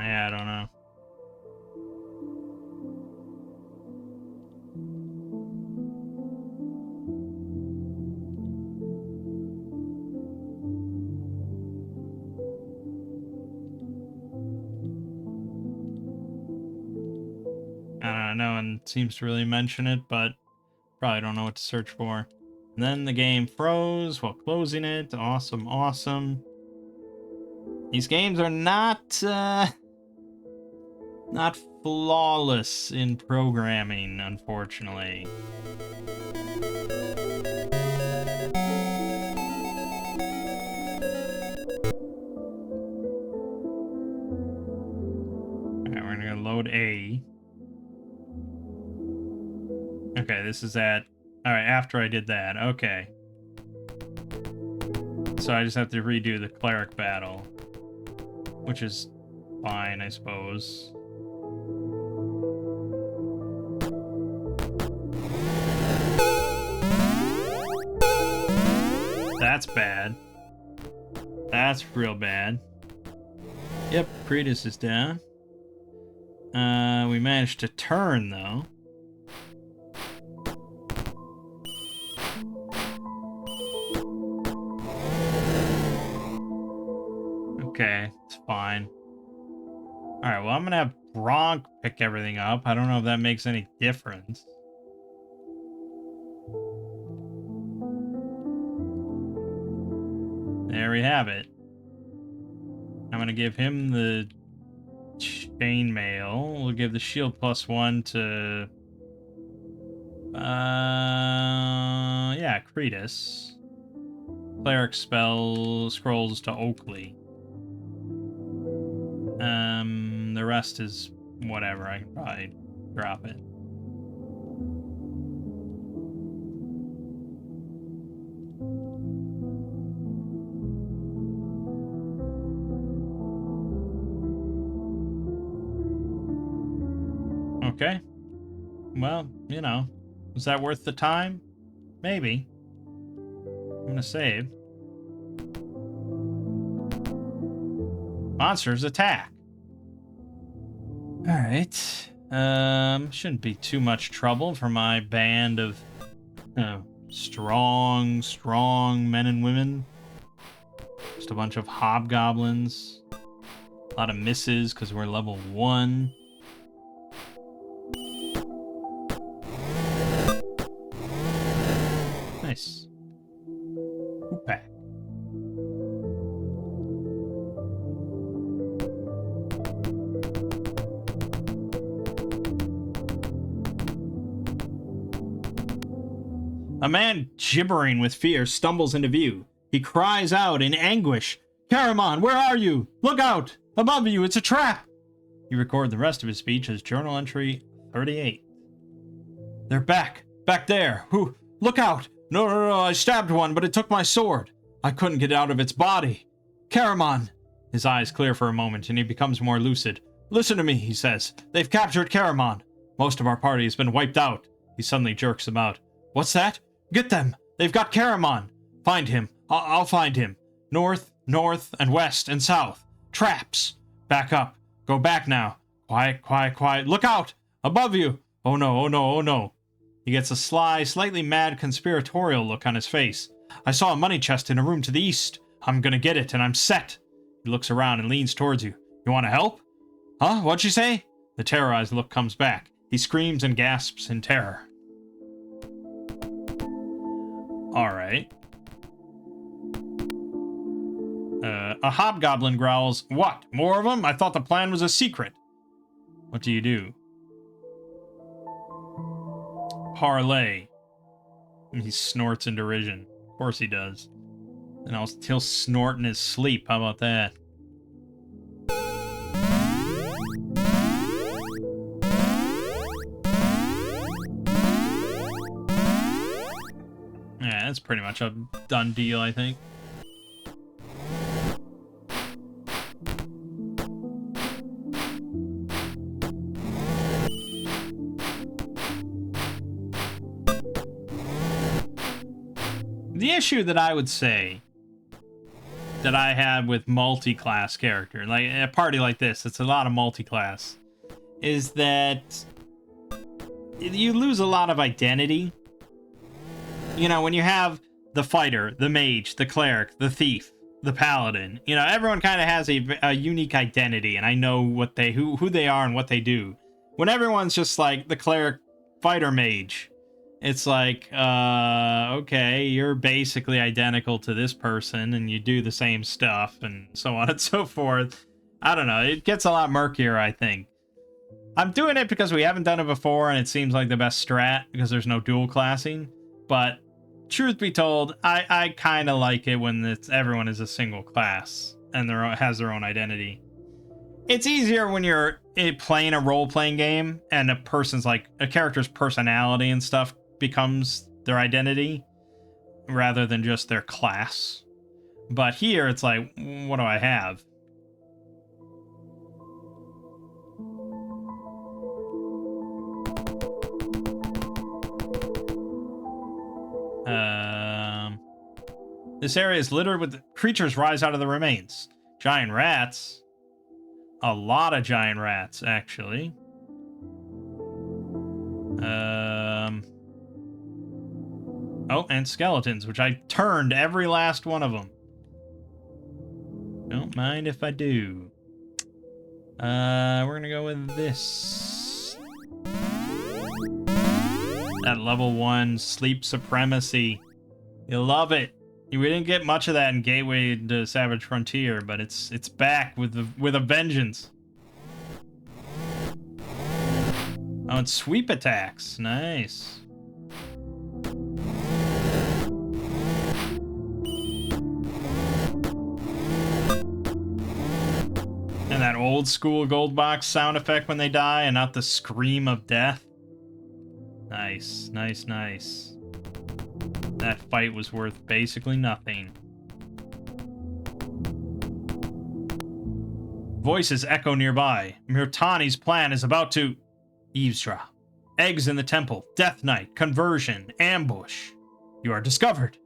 Yeah, I don't know. No one seems to really mention it, but probably don't know what to search for. And then the game froze while closing it. Awesome, awesome. These games are not flawless in programming, unfortunately. Alright, we're gonna load A. Okay, this is at... Alright, after I did that. Okay. So I just have to redo the cleric battle. Which is fine, I suppose. That's bad. That's real bad. Yep, Kretus is down. We managed to turn, though. Okay, it's fine. Alright, well, I'm gonna have Bronk pick everything up. I don't know if that makes any difference. There we have it. I'm gonna give him the chainmail. We'll give the shield +1 to... yeah, Kretus. Cleric spell scrolls to Oakley. The rest is whatever. I can probably drop it. Okay. Well, you know, was that worth the time? Maybe. I'm gonna save. Monsters attack. Alright. Shouldn't be too much trouble for my band of strong men and women. Just a bunch of hobgoblins. A lot of misses because we're level 1. Nice. Hoopak. A man gibbering with fear stumbles into view. He cries out in anguish, "Caramon, where are you? Look out! Above you, it's a trap!" You record the rest of his speech as journal entry 38. They're back there. Who? Look out! No, I stabbed one, but it took my sword. I couldn't get out of its body. Caramon! His eyes clear for a moment, and he becomes more lucid. Listen to me, he says. They've captured Caramon. Most of our party has been wiped out. He suddenly jerks about. What's that? Get them! They've got Caramon! Find him. I'll find him. North, and west, and south. Traps! Back up. Go back now. Quiet. Look out! Above you! Oh no. He gets a sly, slightly mad conspiratorial look on his face. I saw a money chest in a room to the east. I'm gonna get it, and I'm set. He looks around and leans towards you. You want to help? Huh? What'd you say? The terrorized look comes back. He screams and gasps in terror. Alright. A hobgoblin growls, "What? More of them? I thought the plan was a secret." What do you do? Parlay. He snorts in derision. Of course he does. And he'll snort in his sleep. How about that? Yeah, that's pretty much a done deal, I think. The issue that I would say that I have with multi-class character, like a party like this, it's a lot of multi-class, is that you lose a lot of identity. You know, when you have the fighter, the mage, the cleric, the thief, the paladin, you know, everyone kind of has a unique identity, and I know what they who they are and what they do. When everyone's just like the cleric, fighter, mage, it's like, okay, you're basically identical to this person, and you do the same stuff, and so on and so forth. I don't know, it gets a lot murkier, I think. I'm doing it because we haven't done it before, and it seems like the best strat, because there's no dual classing, but truth be told, I kind of like it when everyone is a single class, and has their own identity. It's easier when you're playing a role-playing game, and a character's personality and stuff becomes their identity rather than just their class. But here it's like, what do I have? This area is littered with creatures rise out of the remains. Giant rats. A lot of giant rats, actually. Oh, and skeletons, which I turned every last one of them. Don't mind if I do. We're gonna go with this. That level 1 sleep supremacy. You love it. We didn't get much of that in Gateway to Savage Frontier, but it's back with a vengeance. Oh, and sweep attacks. Nice. And that old school gold box sound effect when they die, and not the scream of death. Nice, nice, nice. That fight was worth basically nothing. Voices echo nearby. Mirtani's plan is about to eavesdrop. Eggs in the temple, Death Knight, conversion, ambush. You are discovered.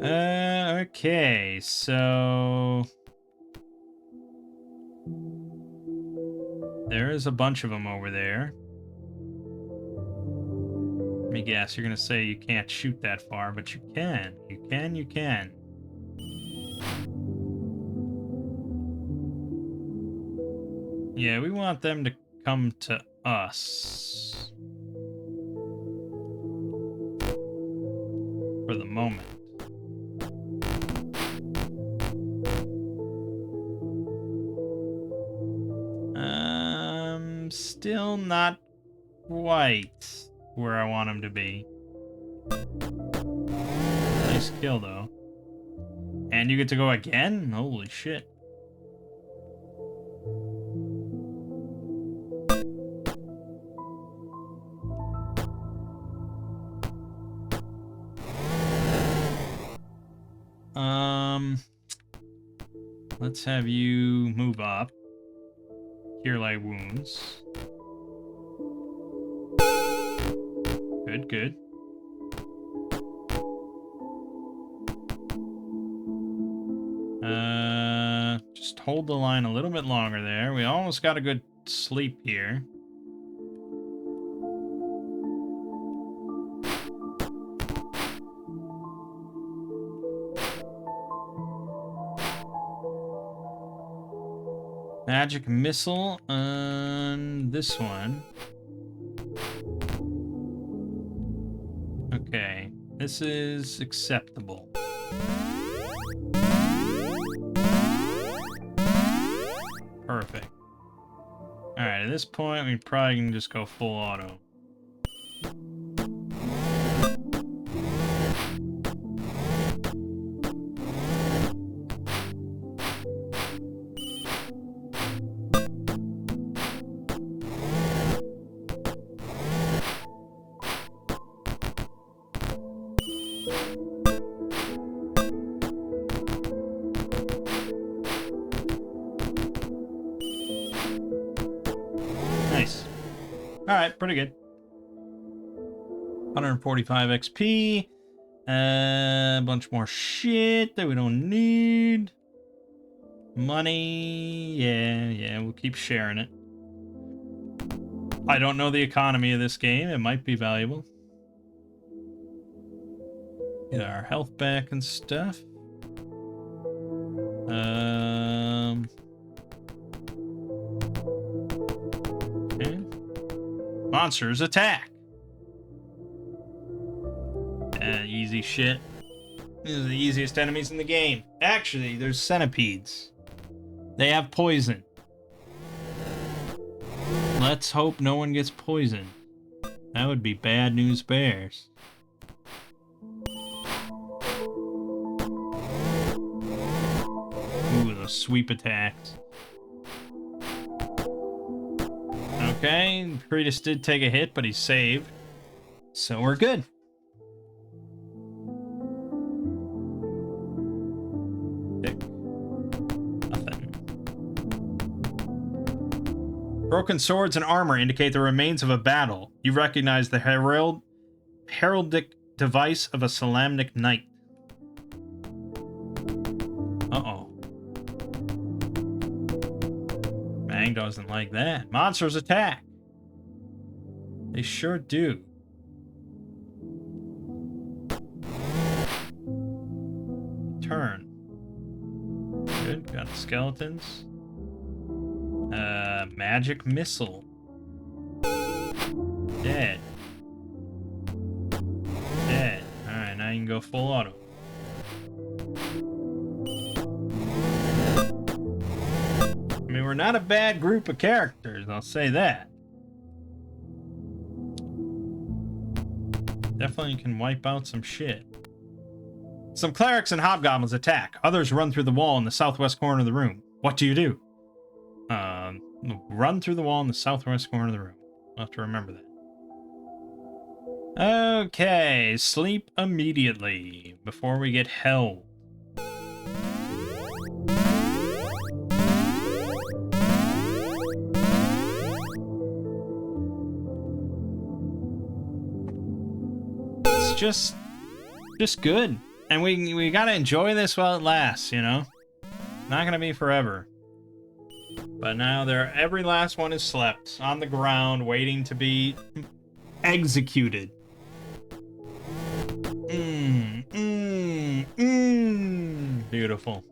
Okay, so there is a bunch of them over there. Let me guess, you're gonna say you can't shoot that far, but you can. You can. Yeah, we want them to come to us. For the moment. Still not quite where I want him to be. Nice kill, though. And you get to go again? Holy shit. Let's have you move up. Cure light wounds. Good, good. Just hold the line a little bit longer there. We almost got a good sleep here. Magic missile on this one. Okay, this is acceptable. Perfect. Alright, at this point, we probably can just go full auto. Nice. Alright, pretty good. 145 XP. A bunch more shit that we don't need. Money. Yeah, we'll keep sharing it. I don't know the economy of this game. It might be valuable. Get our health back and stuff. Okay. Monsters attack. Easy shit. These are the easiest enemies in the game. Actually, there's centipedes. They have poison. Let's hope no one gets poisoned. That would be bad news bears. Ooh, those sweep attacks. Okay, Krynn did take a hit, but he's saved. So we're good. Nothing. Broken swords and armor indicate the remains of a battle. You recognize the heraldic device of a Salamnic knight. Uh-oh. Mangg doesn't like that. Monsters attack. They sure do. Turn. Good, got skeletons. Magic missile. Dead. Dead. Alright, now you can go full auto. I mean, we're not a bad group of characters, I'll say that. Definitely can wipe out some shit. Some clerics and hobgoblins attack. Others run through the wall in the southwest corner of the room. What do you do? Run through the wall in the southwest corner of the room. I'll have to remember that. Okay, sleep immediately before we get held. It's just good. And we gotta enjoy this while it lasts, you know? Not gonna be forever. But now every last one is slept on the ground, waiting to be executed. Beautiful.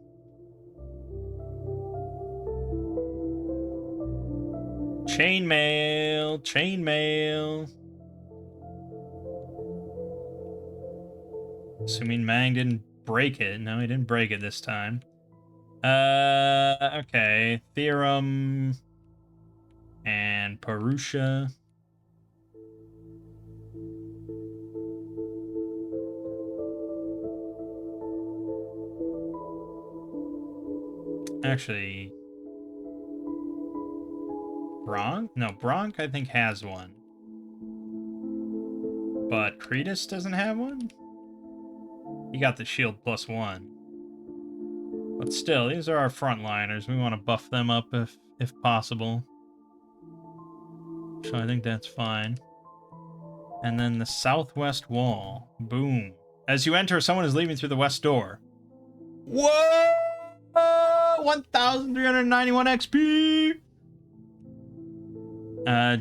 Chainmail, chainmail. Assuming Mangg didn't break it. No, he didn't break it this time. Okay. Theorem and Purusha. Actually, Bronk? No, Bronk I think has one. But Krynn doesn't have one? He got the shield +1. But still, these are our frontliners. We want to buff them up if possible. So I think that's fine. And then the southwest wall. Boom. As you enter, someone is leaving through the west door. Whoa! 1,391 XP!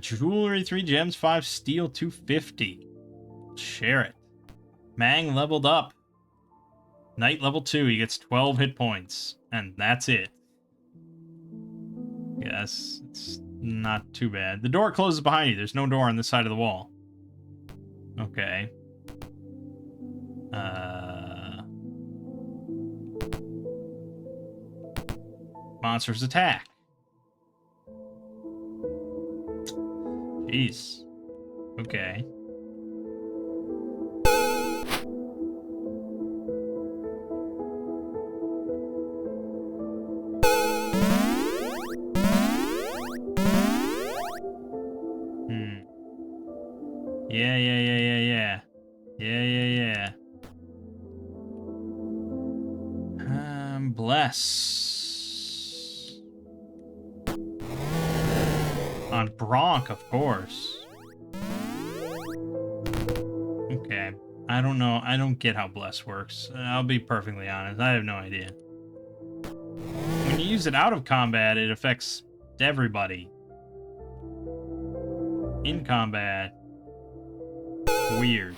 Jewelry 3 gems, 5 steel, 250. Share it. Mangg leveled up. Knight level 2, he gets 12 hit points. And that's it. Yes, it's not too bad. The door closes behind you. There's no door on this side of the wall. Okay. Monsters attack. Jeez. Okay. Yeah. Bless. On Bronk, of course. Okay. I don't know. I don't get how Bless works. I'll be perfectly honest. I have no idea. When you use it out of combat, it affects everybody. In combat. Weird.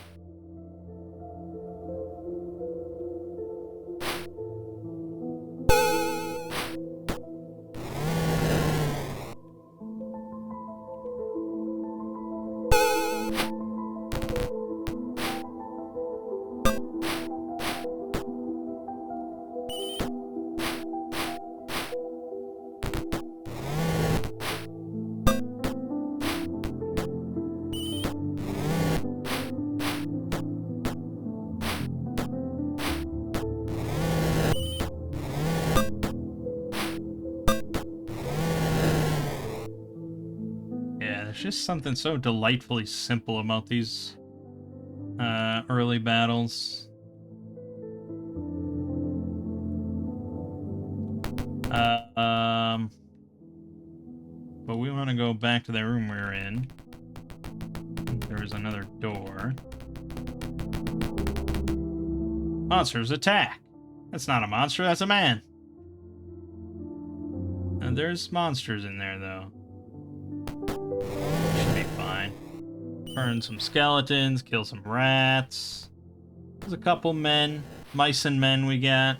There's just something so delightfully simple about these early battles. But we want to go back to the room we were in. There was another door. Monsters attack! That's not a monster, that's a man! And there's monsters in there, though. Should be fine. Burn some skeletons, kill some rats. There's a couple men. Mice and men we got.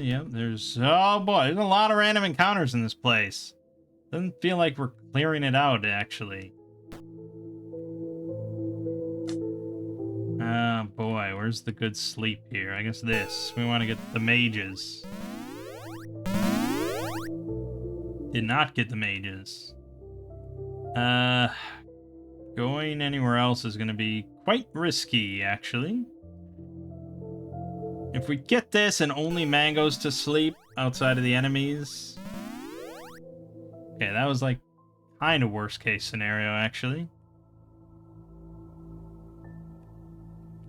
Yep, oh boy, there's a lot of random encounters in this place. Doesn't feel like we're clearing it out, actually. Oh boy, where's the good sleep here? I guess this. We want to get the mages. Did not get the mages. Going anywhere else is going to be quite risky, actually. If we get this and only Mangg goes to sleep outside of the enemies... Okay, that was like kind of worst case scenario, actually.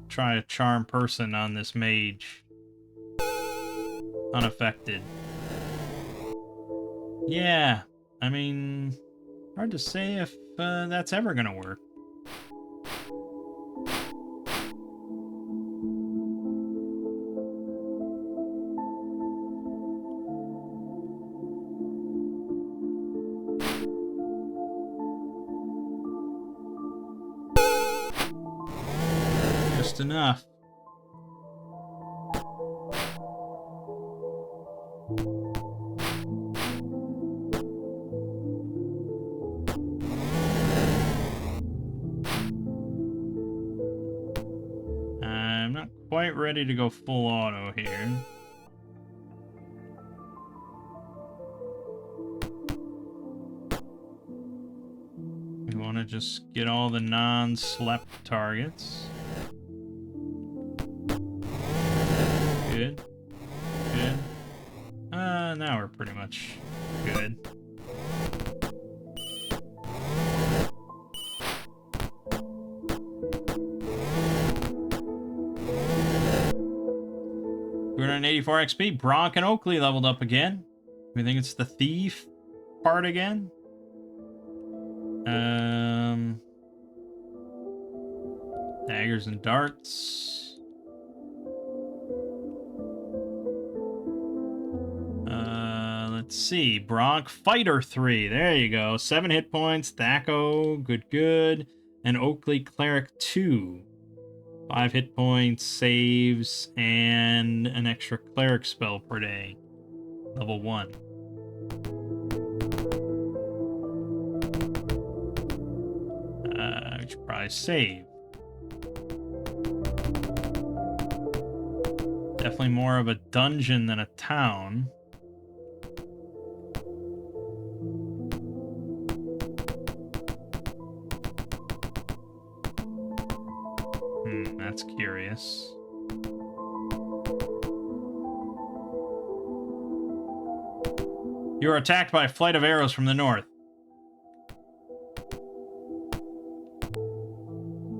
Try a charm person on this mage. Unaffected. Yeah, I mean, hard to say if that's ever gonna work. Just enough. I'm not quite ready to go full auto here. We want to just get all the non-slept targets. Good. Good. Now we're pretty much good. We're at 84 XP. Bronk and Oakley leveled up again. We think it's the thief part again. Daggers and darts. Let's see. Bronk Fighter 3. There you go. 7 hit points. Thako. Good, good. And Oakley Cleric 2. 5 hit points, saves, and an extra cleric spell per day. Level 1. We should probably save. Definitely more of a dungeon than a town. That's curious. You are attacked by a flight of arrows from the north.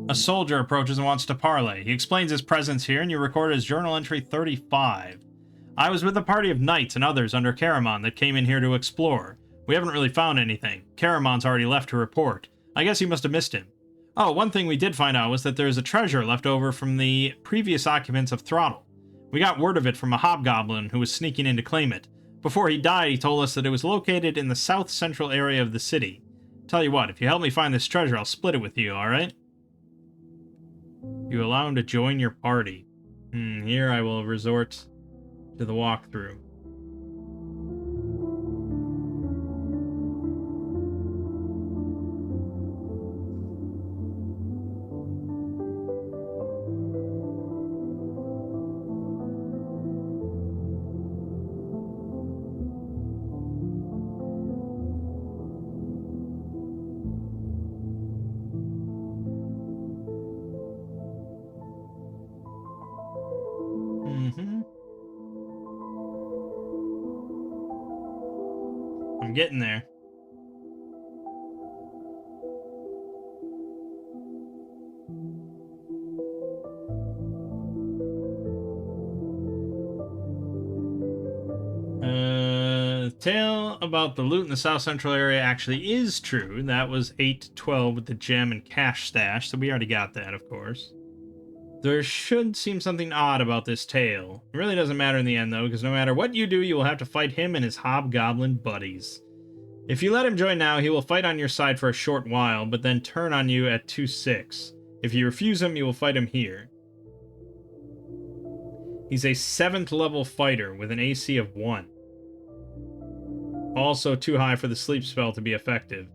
A soldier approaches and wants to parley. He explains his presence here, and you record his journal entry 35. I was with a party of knights and others under Caramon that came in here to explore. We haven't really found anything. Caramon's already left to report. I guess you must have missed him. Oh, one thing we did find out was that there's a treasure left over from the previous occupants of Throttle. We got word of it from a hobgoblin who was sneaking in to claim it. Before he died, he told us that it was located in the south-central area of the city. Tell you what, if you help me find this treasure, I'll split it with you, alright? You allow him to join your party. Here I will resort to the walkthrough. I'm getting there. The tale about the loot in the south central area actually is true. That was 8-12 with the gem and cash stash, so we already got that, of course. There should seem something odd about this tale. It really doesn't matter in the end, though, because no matter what you do, you will have to fight him and his hobgoblin buddies. If you let him join now, he will fight on your side for a short while, but then turn on you at 2-6. If you refuse him, you will fight him here. He's a 7th level fighter with an AC of 1. Also too high for the sleep spell to be effective.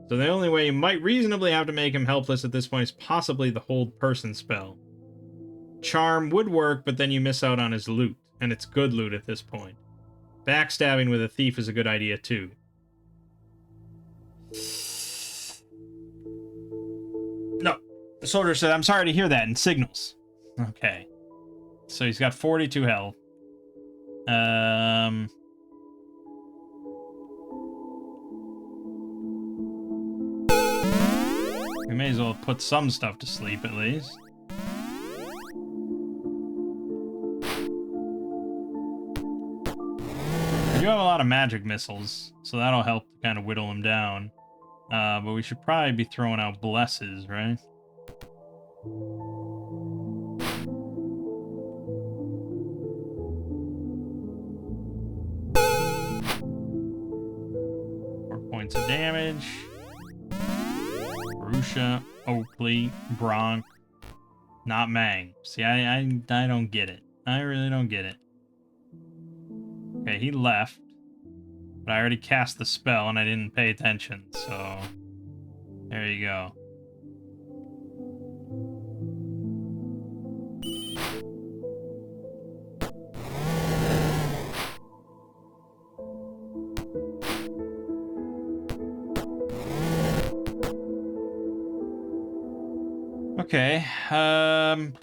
So the only way you might reasonably have to make him helpless at this point is possibly the hold person spell. Charm would work, but then you miss out on his loot, and it's good loot at this point. Backstabbing with a thief is a good idea too. No, the soldier said, "I'm sorry to hear that," and signals. Okay. So he's got 42 health. We may as well put some stuff to sleep at least. We do have a lot of magic missiles, so that'll help to kind of whittle them down. But we should probably be throwing out blesses, right? 4 points of damage. Rusha, Oakley, Bronk, not Mangg. See, I don't get it. I really don't get it. Okay, he left. But I already cast the spell and I didn't pay attention, so there you go. Okay, I'm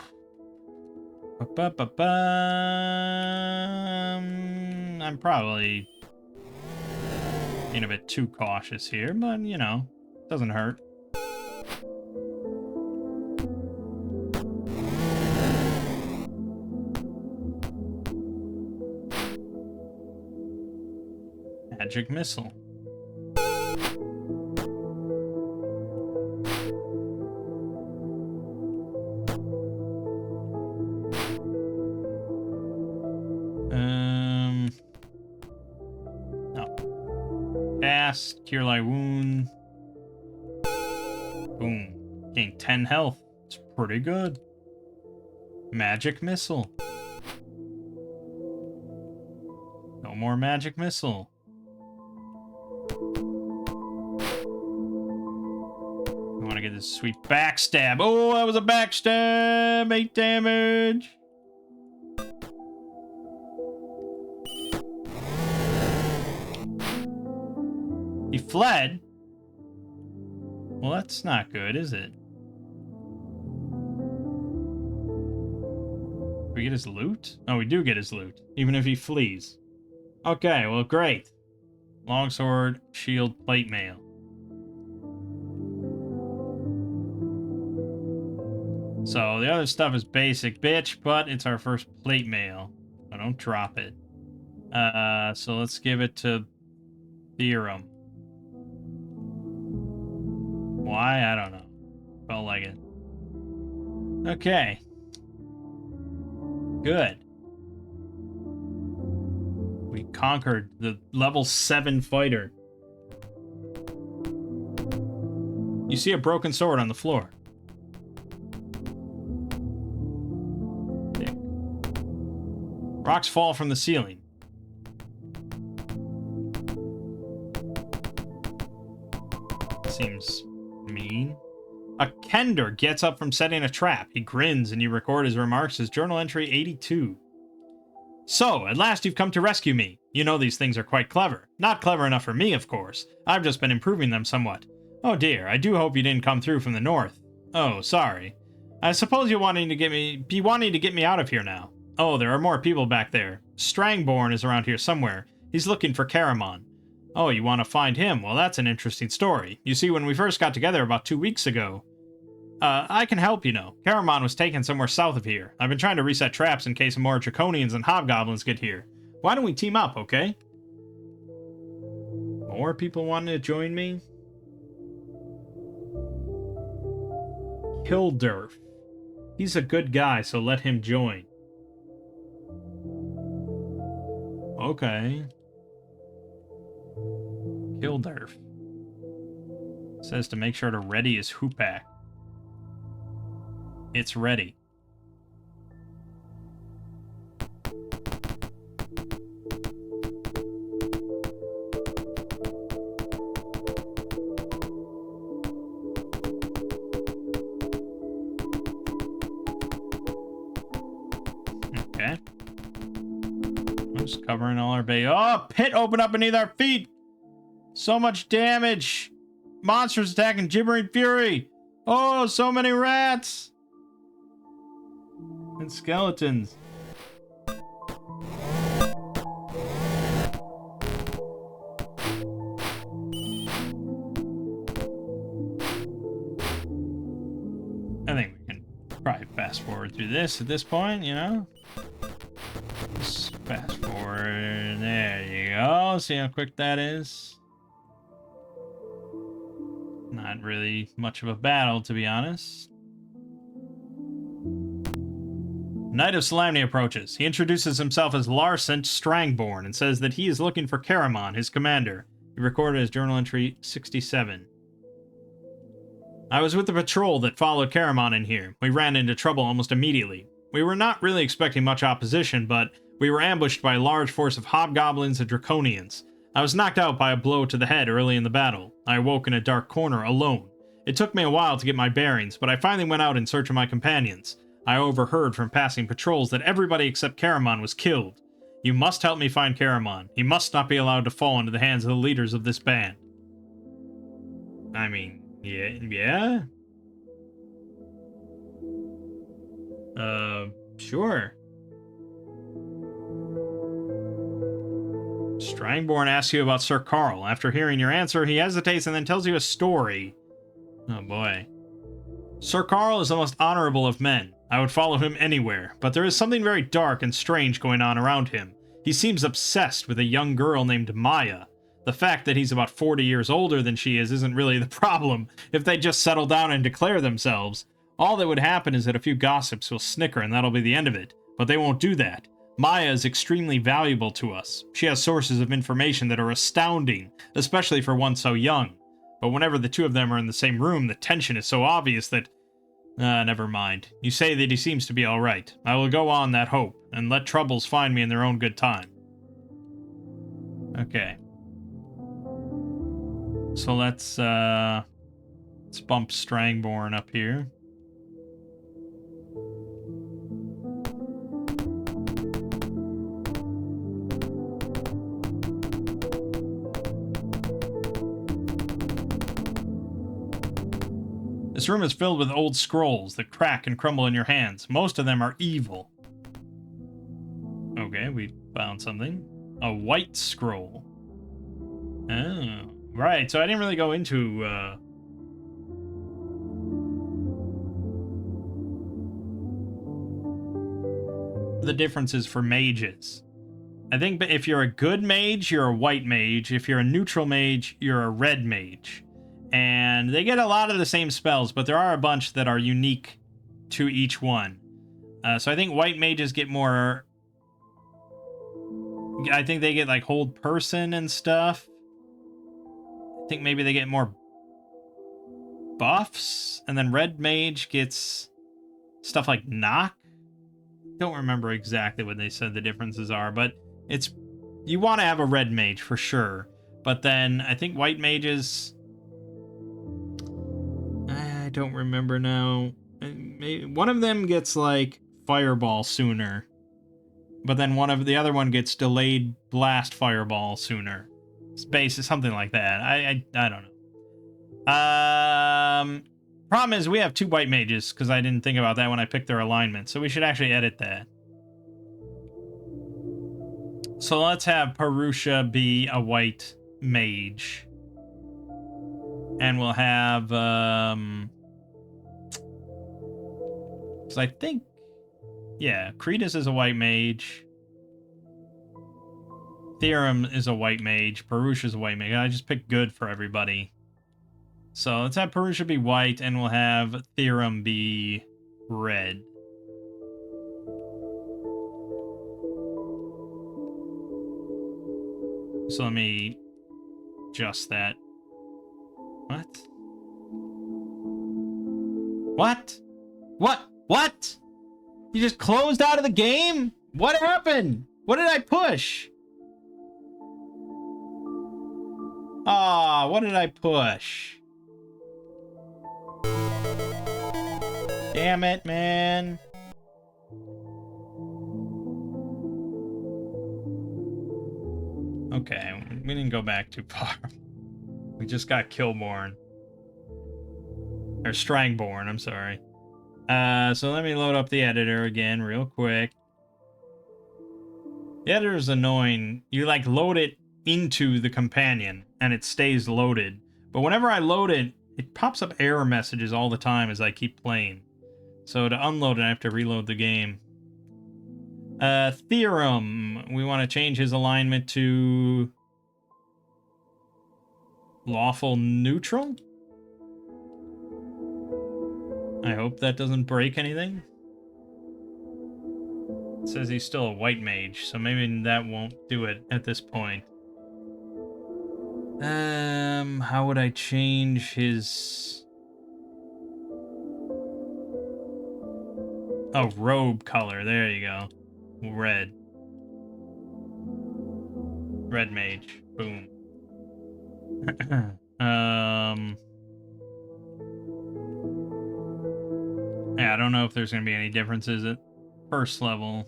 probably being a bit too cautious here, but, you know, doesn't hurt. Magic missile. No. fast. Cure light wound. Boom. Gain 10 health. It's pretty good. Magic missile. No more magic missile. I want to get this sweet backstab. Oh, that was a backstab. 8 damage. He fled. Well, that's not good, is it? Do we get his loot? Oh, we do get his loot, even if he flees. Okay, well, great. Longsword, shield, plate mail. So the other stuff is basic, bitch, but it's our first plate mail. So don't drop it. So let's give it to Theorem. Why? I don't know. Felt like it. Okay. Good. We conquered the level 7 fighter. You see a broken sword on the floor. Dick. Rocks fall from the ceiling. Seems mean. A Kender gets up from setting a trap. He grins and you record his remarks as journal entry 82. So, at last you've come to rescue me. You know these things are quite clever. Not clever enough for me, of course. I've just been improving them somewhat. Oh dear, I do hope you didn't come through from the north. Oh, sorry. I suppose you're wanting to get me out of here now. Oh, there are more people back there. Strangborn is around here somewhere. He's looking for Caramon. Oh, you want to find him? Well, that's an interesting story. You see, when we first got together about 2 weeks ago... I can help, you know. Caramon was taken somewhere south of here. I've been trying to reset traps in case more draconians and hobgoblins get here. Why don't we team up, okay? More people wanting to join me? Hildurf. He's a good guy, so let him join. Okay. Hildurf. Says to make sure to ready his hoopak. It's ready. Okay. Just covering all our base. Oh, pit opened up beneath our feet! So much damage! Monsters attacking gibbering fury! Oh, so many rats! And skeletons. I think we can probably fast forward through this at this point, you know? Just fast forward. There you go. See how quick that is? Not really much of a battle, to be honest. Knight of Solemnity approaches. He introduces himself as Larcent Strangborn and says that he is looking for Caramon, his commander. He recorded his journal entry 67. I was with the patrol that followed Caramon in here. We ran into trouble almost immediately. We were not really expecting much opposition, but we were ambushed by a large force of hobgoblins and draconians. I was knocked out by a blow to the head early in the battle. I awoke in a dark corner alone. It took me a while to get my bearings, but I finally went out in search of my companions. I overheard from passing patrols that everybody except Caramon was killed. You must help me find Caramon. He must not be allowed to fall into the hands of the leaders of this band. I mean, yeah? Sure. Strangborn asks you about Sir Carl. After hearing your answer, he hesitates and then tells you a story. Oh boy. Sir Carl is the most honorable of men. I would follow him anywhere, but there is something very dark and strange going on around him. He seems obsessed with a young girl named Maya. The fact that he's about 40 years older than she is isn't really the problem. If they just settle down and declare themselves, all that would happen is that a few gossips will snicker and that'll be the end of it. But they won't do that. Maya is extremely valuable to us. She has sources of information that are astounding, especially for one so young. But whenever the two of them are in the same room, the tension is so obvious that... never mind. You say that he seems to be alright. I will go on that hope, and let troubles find me in their own good time. Okay. So let's bump Strangborn up here. This room is filled with old scrolls that crack and crumble in your hands. Most of them are evil. Okay, we found something. A white scroll. Oh, right. So I didn't really go into the differences for mages. I think if you're a good mage, you're a white mage. If you're a neutral mage, you're a red mage. And they get a lot of the same spells, but there are a bunch that are unique to each one. So I think white mages get more... I think they get like hold person and stuff. I think maybe they get more buffs. And then red mage gets stuff like knock. Don't remember exactly what they said the differences are, but it's... You want to have a red mage for sure. But then I think white mages... I don't remember now. One of them gets like fireball sooner, but then the other one gets delayed blast fireball sooner. Space is something like that. I don't know. Problem is we have 2 white mages because I didn't think about that when I picked their alignment, so we should actually edit that. So let's have Purusha be a white mage. And we'll have, so I think, yeah, Kretus is a white mage. Theorem is a white mage. Purusha is a white mage. I just picked good for everybody. So let's have Purusha be white, and we'll have Theorem be red. So let me adjust that. What? What? What? What? You just closed out of the game? What happened? What did I push? Ah, what did I push? Damn it, man. Okay, we didn't go back too far. We just got Killborn. Or Strangborn, I'm sorry. So let me load up the editor again real quick. The editor's annoying. You like load it into the companion and it stays loaded. But whenever I load it, it pops up error messages all the time as I keep playing. So to unload it, I have to reload the game. Theorem. We want to change his alignment to lawful neutral? I hope that doesn't break anything. It says he's still a white mage, so maybe that won't do it at this point. How would I change his... Oh, robe color. There you go. Red. Red mage. Boom. Yeah, I don't know if there's going to be any differences at first level.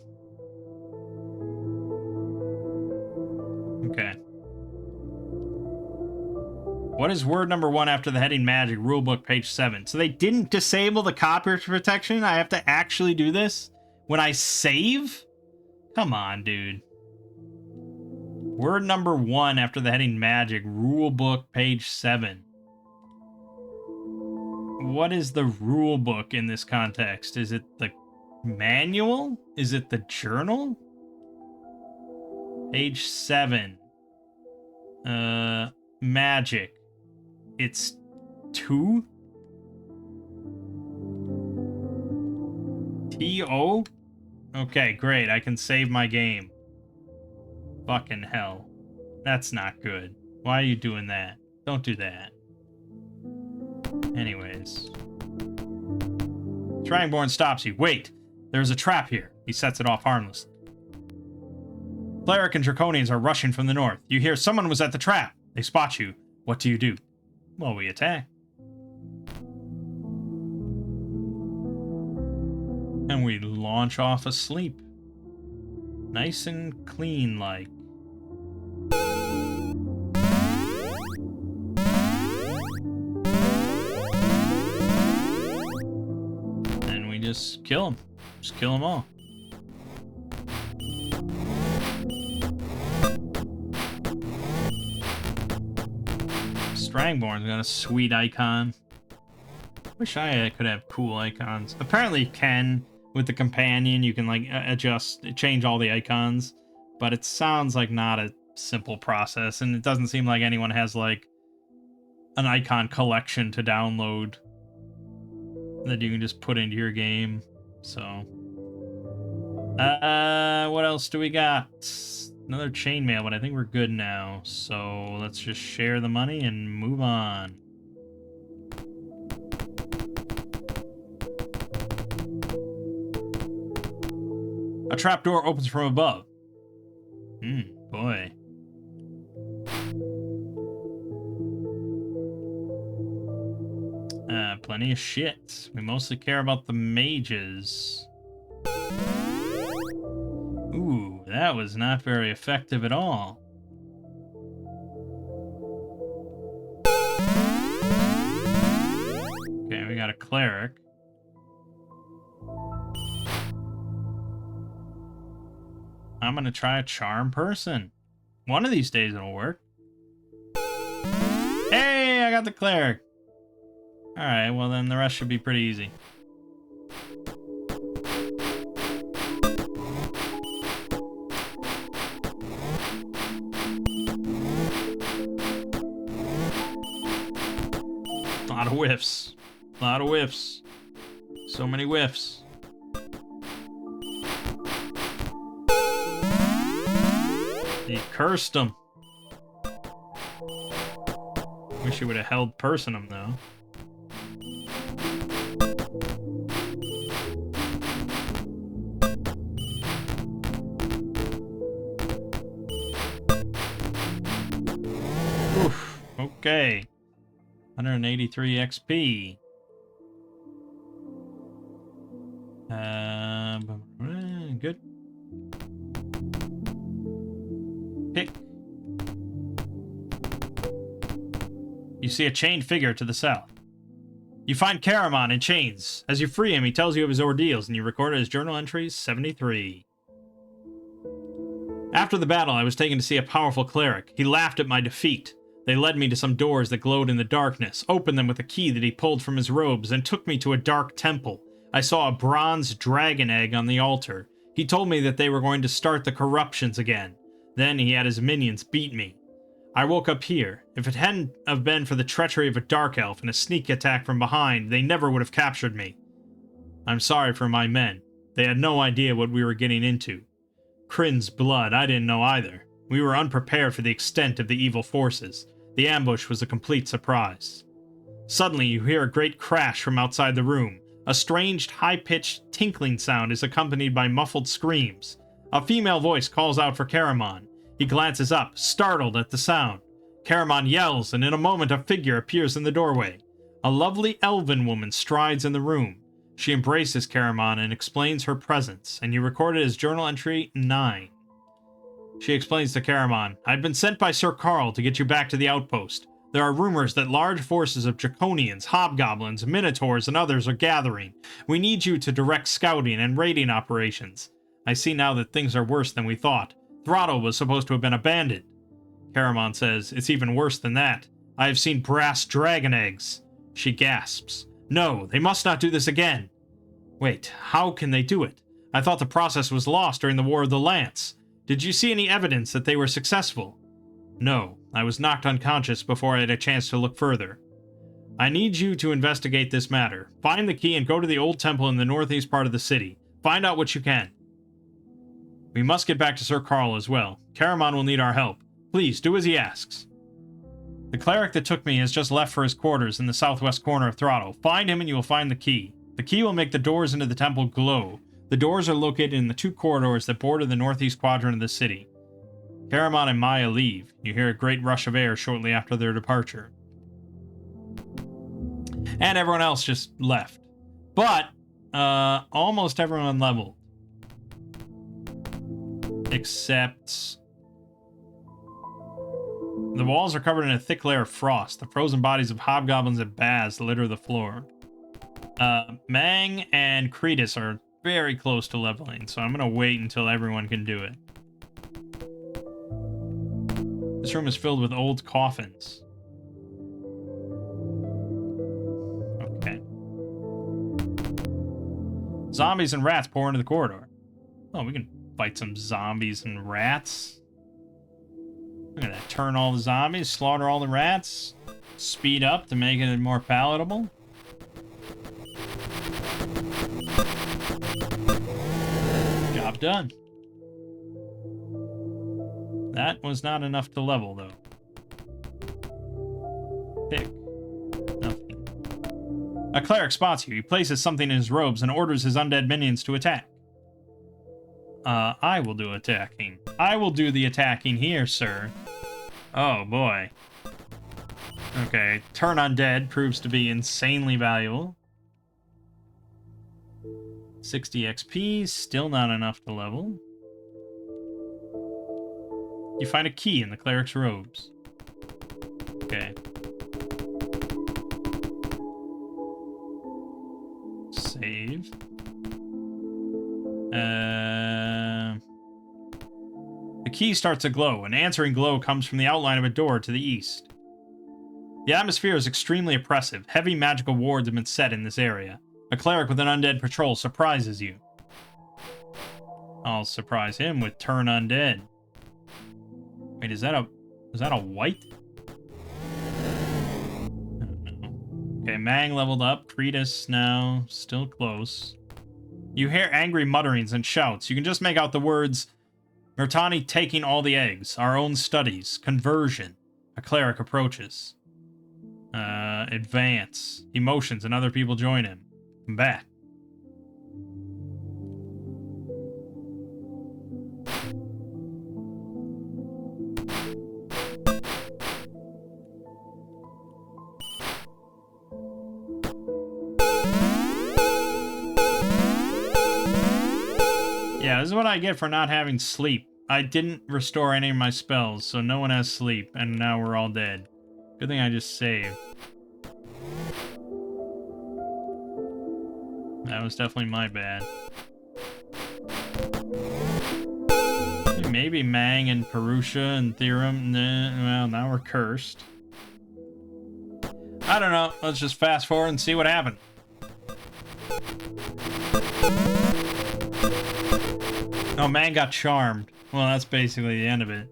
Okay. What is word number 1 after the heading magic? Rulebook, page 7. So they didn't disable the copyright protection? I have to actually do this when I save? Come on, dude. Word number 1 after the heading magic. Rulebook, page 7. What is the rulebook in this context? Is it the manual? Is it the journal? Page 7. Magic. It's 2? T-O? Okay, great. I can save my game. Fucking hell. That's not good. Why are you doing that? Don't do that. Anyways. Strangborn stops you. Wait! There's a trap here. He sets it off harmlessly. Cleric and Draconians are rushing from the north. You hear someone was at the trap. They spot you. What do you do? Well, we attack. And we launch off asleep. Nice and clean like. And we just kill them. Just kill them all. Strangborn's got a sweet icon. Wish I could have cool icons. Apparently you can with the companion. You can like change all the icons, but it sounds like not a simple process, and it doesn't seem like anyone has like an icon collection to download that you can just put into your game. So what else do we got? Another chainmail, but I think we're good now. So let's just share the money and move on. A trapdoor opens from above. Boy. Plenty of shit. We mostly care about the mages. Ooh, that was not very effective at all. Okay, we got a cleric. I'm gonna try a charm person. One of these days it'll work. Hey, I got the cleric. Alright, well then the rest should be pretty easy. A lot of whiffs. A lot of whiffs. So many whiffs. He cursed him. Wish he would have held person him though. Oof. Okay. 183 XP. Good. Pick. You see a chained figure to the south. You find Caramon in chains. As you free him, he tells you of his ordeals, and you record his journal entries 73. After the battle, I was taken to see a powerful cleric. He laughed at my defeat. They led me to some doors that glowed in the darkness, opened them with a key that he pulled from his robes, and took me to a dark temple. I saw a bronze dragon egg on the altar. He told me that they were going to start the corruptions again. Then he had his minions beat me. I woke up here. If it hadn't have been for the treachery of a dark elf and a sneak attack from behind, they never would have captured me. I'm sorry for my men. They had no idea what we were getting into. Krynn's blood, I didn't know either. We were unprepared for the extent of the evil forces. The ambush was a complete surprise. Suddenly, you hear a great crash from outside the room. A strange, high-pitched tinkling sound is accompanied by muffled screams. A female voice calls out for Caramon. He glances up, startled at the sound. Caramon yells, and in a moment a figure appears in the doorway. A lovely elven woman strides in the room. She embraces Caramon and explains her presence, and you record it as journal entry 9. She explains to Caramon, I've been sent by Sir Carl to get you back to the outpost. There are rumors that large forces of Draconians, Hobgoblins, Minotaurs, and others are gathering. We need you to direct scouting and raiding operations. I see now that things are worse than we thought. Throttle was supposed to have been abandoned. Caramon says, it's even worse than that. I have seen brass dragon eggs. She gasps. No, they must not do this again. Wait, how can they do it? I thought the process was lost during the War of the Lance. Did you see any evidence that they were successful? No, I was knocked unconscious before I had a chance to look further. I need you to investigate this matter. Find the key and go to the old temple in the northeast part of the city. Find out what you can. We must get back to Sir Carl as well. Caramon will need our help. Please, do as he asks. The cleric that took me has just left for his quarters in the southwest corner of Throttle. Find him and you will find the key. The key will make the doors into the temple glow. The doors are located in the 2 corridors that border the northeast quadrant of the city. Caramon and Maya leave. You hear a great rush of air shortly after their departure. And everyone else just left. But, almost everyone leveled. Except... the walls are covered in a thick layer of frost. The frozen bodies of hobgoblins and baz litter the floor. Mangg and Krynn are very close to leveling, so I'm going to wait until everyone can do it. This room is filled with old coffins. Okay. Zombies and rats pour into the corridor. Oh, we can fight some zombies and rats. I'm gonna turn all the zombies, slaughter all the rats, speed up to make it more palatable. Job done. That was not enough to level, though. Pick. Nothing. A cleric spots you. He places something in his robes and orders his undead minions to attack. I will do attacking. I will do the attacking here, sir. Oh, boy. Okay, turn undead proves to be insanely valuable. 60 XP, still not enough to level. You find a key in the cleric's robes. Okay. Save. The key starts to glow. An answering glow comes from the outline of a door to the east. The atmosphere is extremely oppressive. Heavy magical wards have been set in this area. A cleric with an undead patrol surprises you. I'll surprise him with turn undead. Wait, is that a white? I don't know. Okay, Mangg leveled up. Krynn now still close. You hear angry mutterings and shouts. You can just make out the words, Mertani taking all the eggs, our own studies, conversion. A cleric approaches. Advance. Emotions and other people join him. Come back. Yeah, this is what I get for not having sleep. I didn't restore any of my spells, so no one has sleep, and now we're all dead. Good thing I just saved. That was definitely my bad. Maybe Mangg and Perusha and Theorem. Well, now we're cursed. I don't know. Let's just fast forward and see what happened. Oh, Mangg got charmed. Well, that's basically the end of it.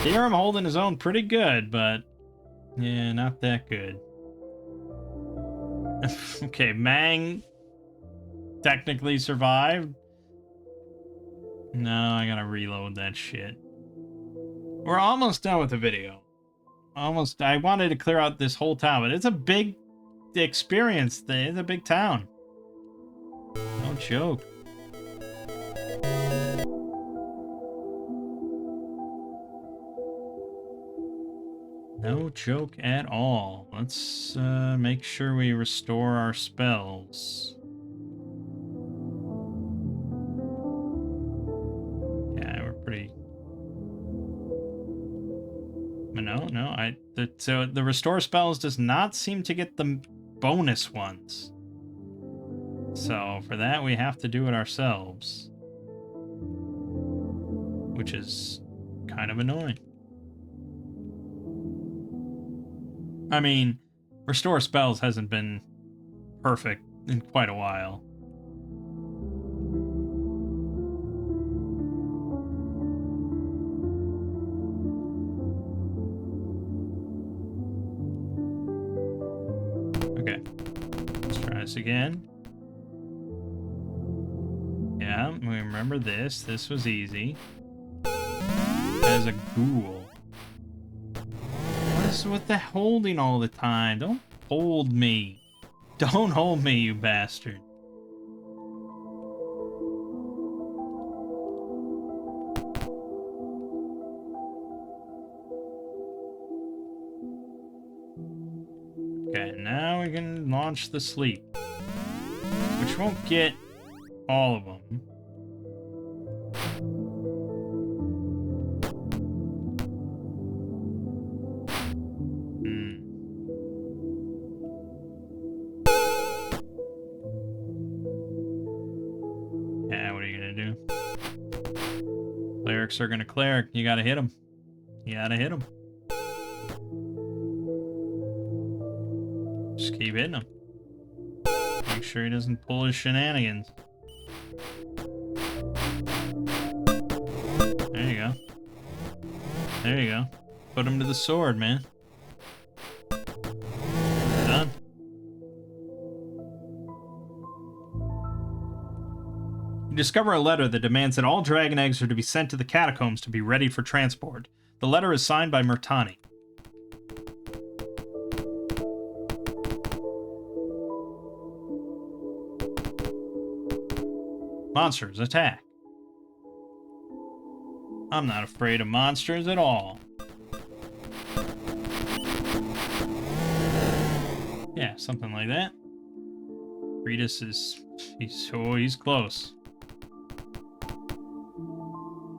Theorem holding his own pretty good, but yeah, not that good. Okay, Mangg technically survived. No, I gotta reload that shit. We're almost done with the video. Almost. I wanted to clear out this whole town, but it's a big experience. It's a big town. No joke. No joke at all. Let's make sure we restore our spells. Yeah, we're pretty... No. So the restore spells does not seem to get the bonus ones. So for that, we have to do it ourselves. Which is kind of annoying. I mean, restore spells hasn't been perfect in quite a while. Okay, let's try this again. We remember this. This was easy. As a ghoul. What is with the holding all the time? Don't hold me. Don't hold me, you bastard. Okay, now we can launch the sleep. Which won't get all of them. Yeah, what are you gonna do? Clerics are gonna cleric. You gotta hit them. You gotta hit them. Just keep hitting him. Make sure he doesn't pull his shenanigans. There you go. There you go. Put him to the sword, man. Done. You discover a letter that demands that all dragon eggs are to be sent to the catacombs to be ready for transport. The letter is signed by Murtani. Monsters, attack. I'm not afraid of monsters at all. Yeah, something like that. Rita's is... he's close.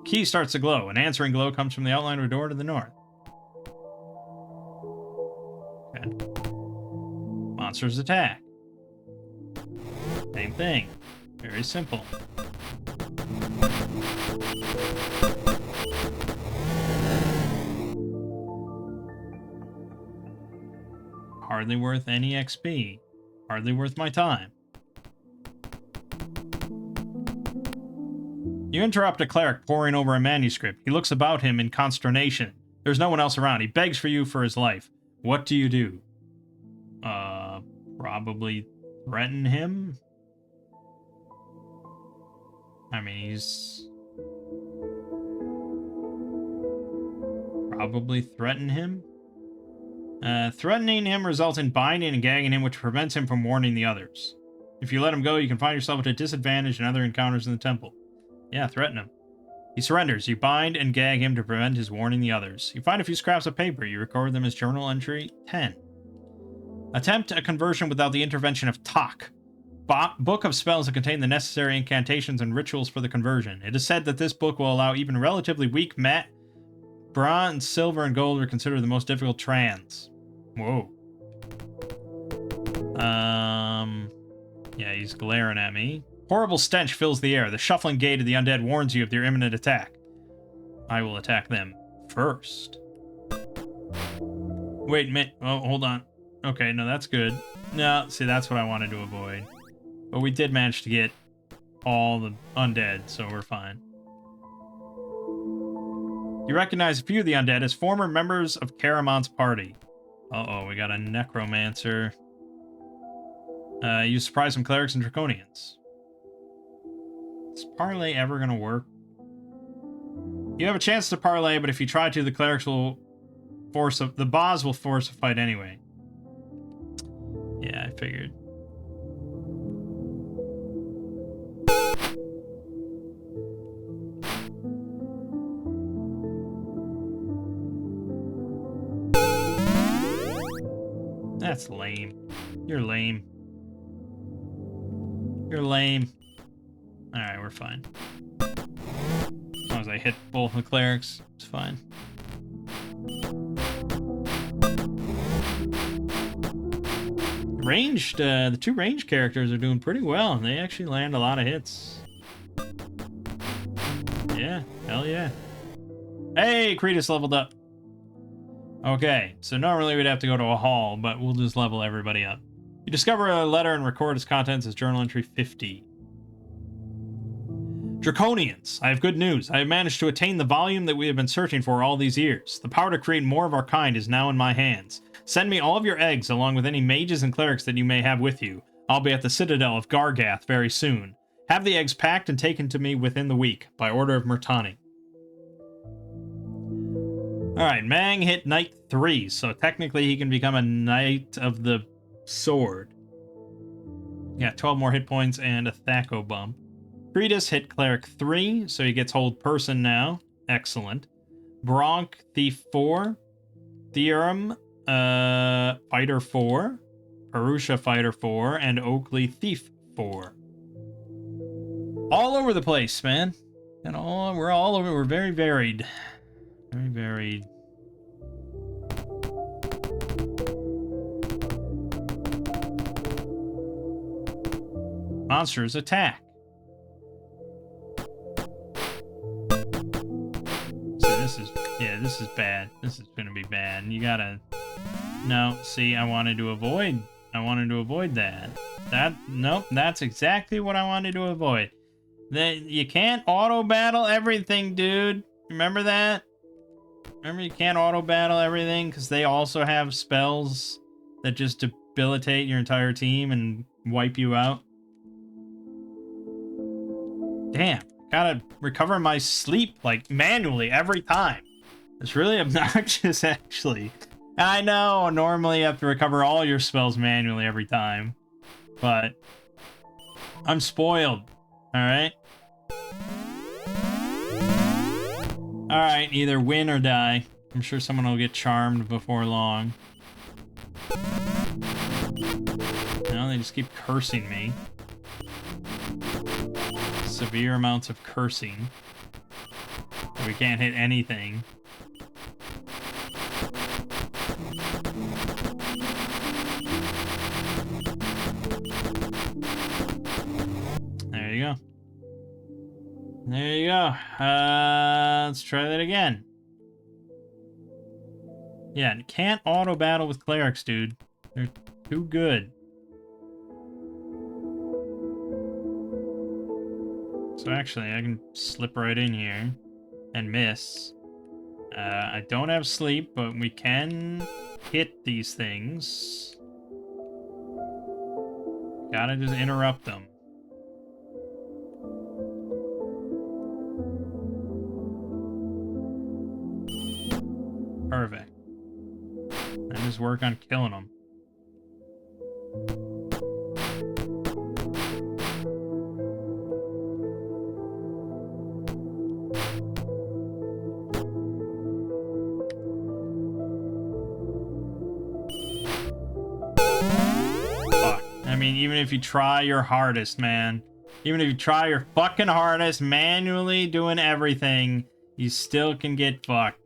Key starts to glow. An answering glow comes from the outline of a door to the north. Okay. Monsters attack. Same thing. Very simple. Hardly worth any XP. Hardly worth my time. You interrupt a cleric poring over a manuscript. He looks about him in consternation. There's no one else around. He begs for you for his life. What do you do? Probably threaten him? I mean, he's... probably threaten him? Threatening him results in binding and gagging him, which prevents him from warning the others. If you let him go, you can find yourself at a disadvantage in other encounters in the temple. Yeah, threaten him. He surrenders. You bind and gag him to prevent his warning the others. You find a few scraps of paper. You record them as journal entry 10. Attempt a conversion without the intervention of Tok. Book of spells that contain the necessary incantations and rituals for the conversion. It is said that this book will allow even relatively weak matte, bronze, silver, and gold are considered the most difficult trans. Whoa. Yeah, he's glaring at me. Horrible stench fills the air. The shuffling gait of the undead warns you of their imminent attack. I will attack them first. Wait a minute. Oh, hold on. Okay, no, that's good. No, see, that's what I wanted to avoid. But we did manage to get all the undead, so we're fine. You recognize a few of the undead as former members of Caramon's party. Uh-oh, we got a necromancer. You surprise some clerics and draconians. Is parlay ever gonna work? You have a chance to parlay, but if you try to, the clerics will force the boss will force a fight anyway. Yeah, I figured. That's lame. You're lame. You're lame. Alright, we're fine. As long as I hit both the clerics, it's fine. Ranged, the two ranged characters are doing pretty well. They actually land a lot of hits. Yeah, hell yeah. Hey, Kretus leveled up. Okay, so normally we'd have to go to a hall, but we'll just level everybody up. You discover a letter and record its contents as journal entry 50. Draconians, I have good news. I have managed to attain the volume that we have been searching for all these years. The power to create more of our kind is now in my hands. Send me all of your eggs along with any mages and clerics that you may have with you. I'll be at the Citadel of Gargath very soon. Have the eggs packed and taken to me within the week, by order of Murtani. Alright, Mangg hit Knight 3, so technically he can become a Knight of the Sword. Yeah, 12 more hit points and a Thaco bump. Kretus hit Cleric 3, so he gets Hold Person now. Excellent. Bronk, Thief 4. Theorem, Fighter 4. Purusha, Fighter 4. And Oakley, Thief 4. All over the place, man. And we're all over. We're very varied. Very varied. Monsters attack. So this is bad. This is gonna be bad. You gotta. No, see, I wanted to avoid that. Nope, that's exactly what I wanted to avoid. You can't auto battle everything, dude. Remember that? Remember, you can't auto battle everything because they also have spells that just debilitate your entire team and wipe you out. Damn, gotta recover my sleep like manually every time. It's really obnoxious, actually. I know normally you have to recover all your spells manually every time, but I'm spoiled. All right. All right, either win or die. I'm sure someone will get charmed before long. No, they just keep cursing me. Severe amounts of cursing. We can't hit anything. There you go. There you go. Let's try that again. Yeah, can't auto battle with clerics, dude. They're too good. So actually, I can slip right in here and miss. I don't have sleep, but we can hit these things. Gotta just interrupt them. Perfect. And just work on killing them. Fuck. I mean, even if you try your hardest, man. Even if you try your fucking hardest, manually doing everything, you still can get fucked.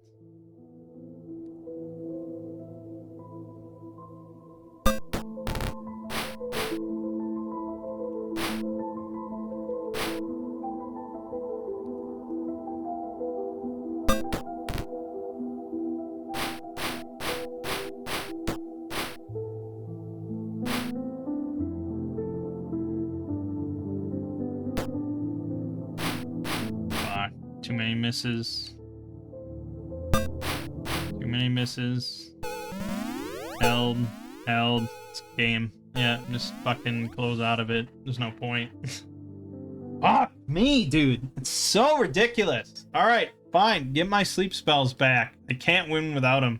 Too many misses. Too many misses. Held. It's a game. Yeah, just fucking close out of it. There's no point. Fuck me, dude. It's so ridiculous. Alright, fine. Get my sleep spells back. I can't win without them.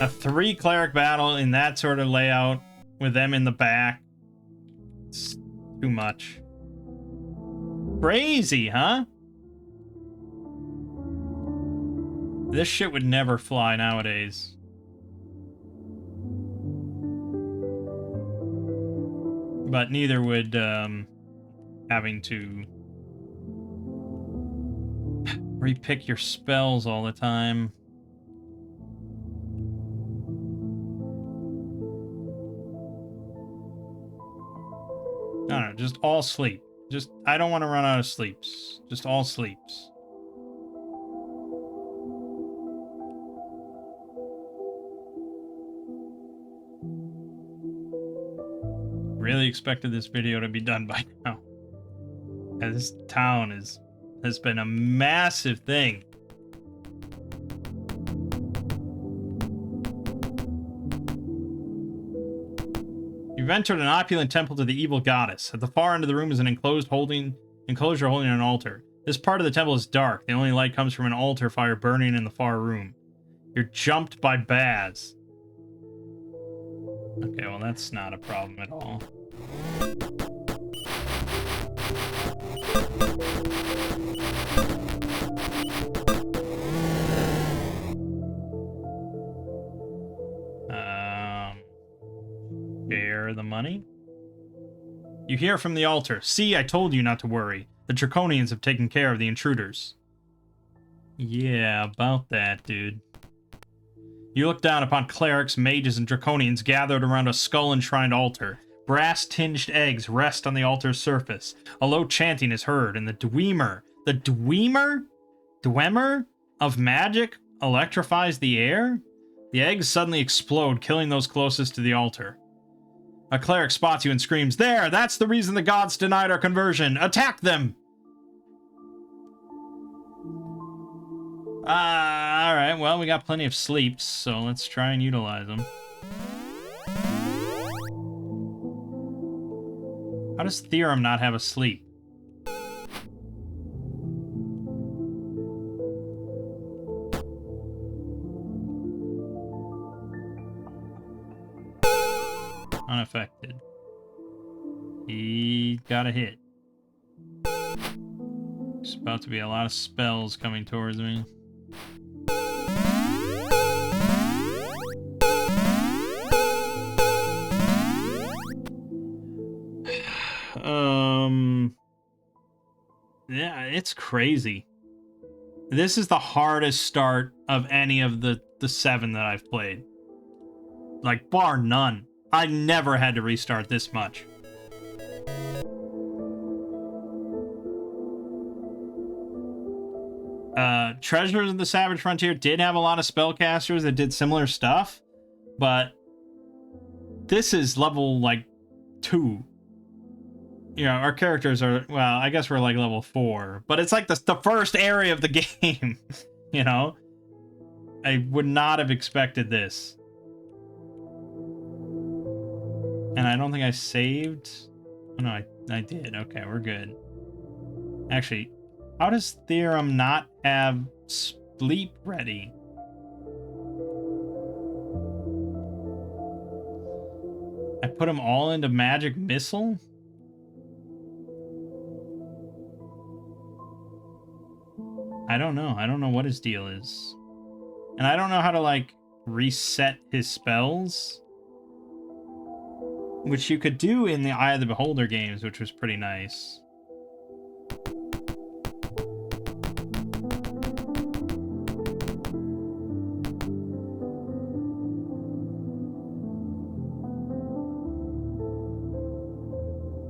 A 3 cleric battle in that sort of layout with them in the back. It's too much. Crazy, huh? This shit would never fly nowadays. But neither would having to repick your spells all the time. No, just all sleep. Just, I don't want to run out of sleeps. Just all sleeps. Really expected this video to be done by now. And this town has been a massive thing. You've entered an opulent temple to the evil goddess. At the far end of the room is an enclosure holding an altar. This part of the temple is dark. The only light comes from an altar fire burning in the far room. You're jumped by Baz. Okay, well that's not a problem at all. Share the money. You hear from the altar. See, I told you not to worry. The Draconians have taken care of the intruders. Yeah, about that, dude. You look down upon clerics, mages, and Draconians gathered around a skull-enshrined altar. Brass-tinged eggs rest on the altar's surface. A low chanting is heard, and the Dwemer of magic electrifies the air? The eggs suddenly explode, killing those closest to the altar. A cleric spots you and screams, "There! That's the reason the gods denied our conversion! Attack them!" Alright, well, we got plenty of sleeps, so let's try and utilize them. How does Theorem not have a sleep? Unaffected. He got a hit. There's about to be a lot of spells coming towards me. Yeah, it's crazy. This is the hardest start of any of the 7 that I've played. Like, bar none. I never had to restart this much. Treasures of the Savage Frontier did have a lot of spellcasters that did similar stuff, but this is level, like, 2. You know, our characters are, well, I guess we're, like, level 4, but it's like the first area of the game, you know? I would not have expected this. And I don't think I saved. Oh, no, I did. Okay, we're good. Actually, how does Theorem not have sleep ready? I put them all into Magic Missile? I don't know. I don't know what his deal is. And I don't know how to, like, reset his spells. Which you could do in the Eye of the Beholder games, which was pretty nice.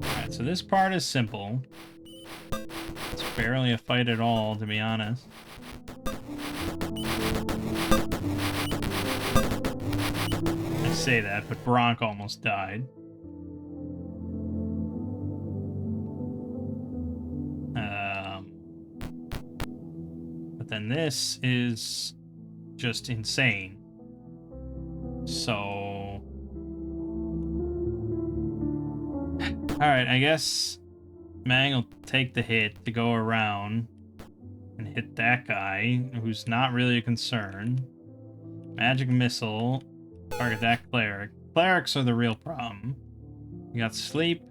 Alright, so this part is simple. It's barely a fight at all, to be honest. I say that, but Bronk almost died. But then this is just insane. So... Alright, I guess Mangg will take the hit to go around and hit that guy, who's not really a concern. Magic Missile, target that cleric. Clerics are the real problem. We got sleep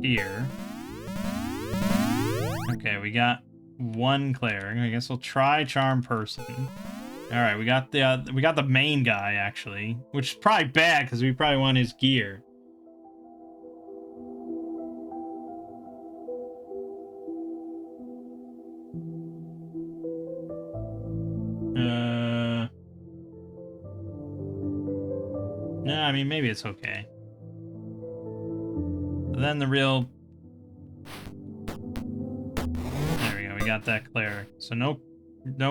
here. Okay, we got one cleric. I guess we'll try charm person. All right, we got the main guy actually, which is probably bad because we probably want his gear. No, I mean maybe it's okay. Then the real. There we go. We got that cleric. So no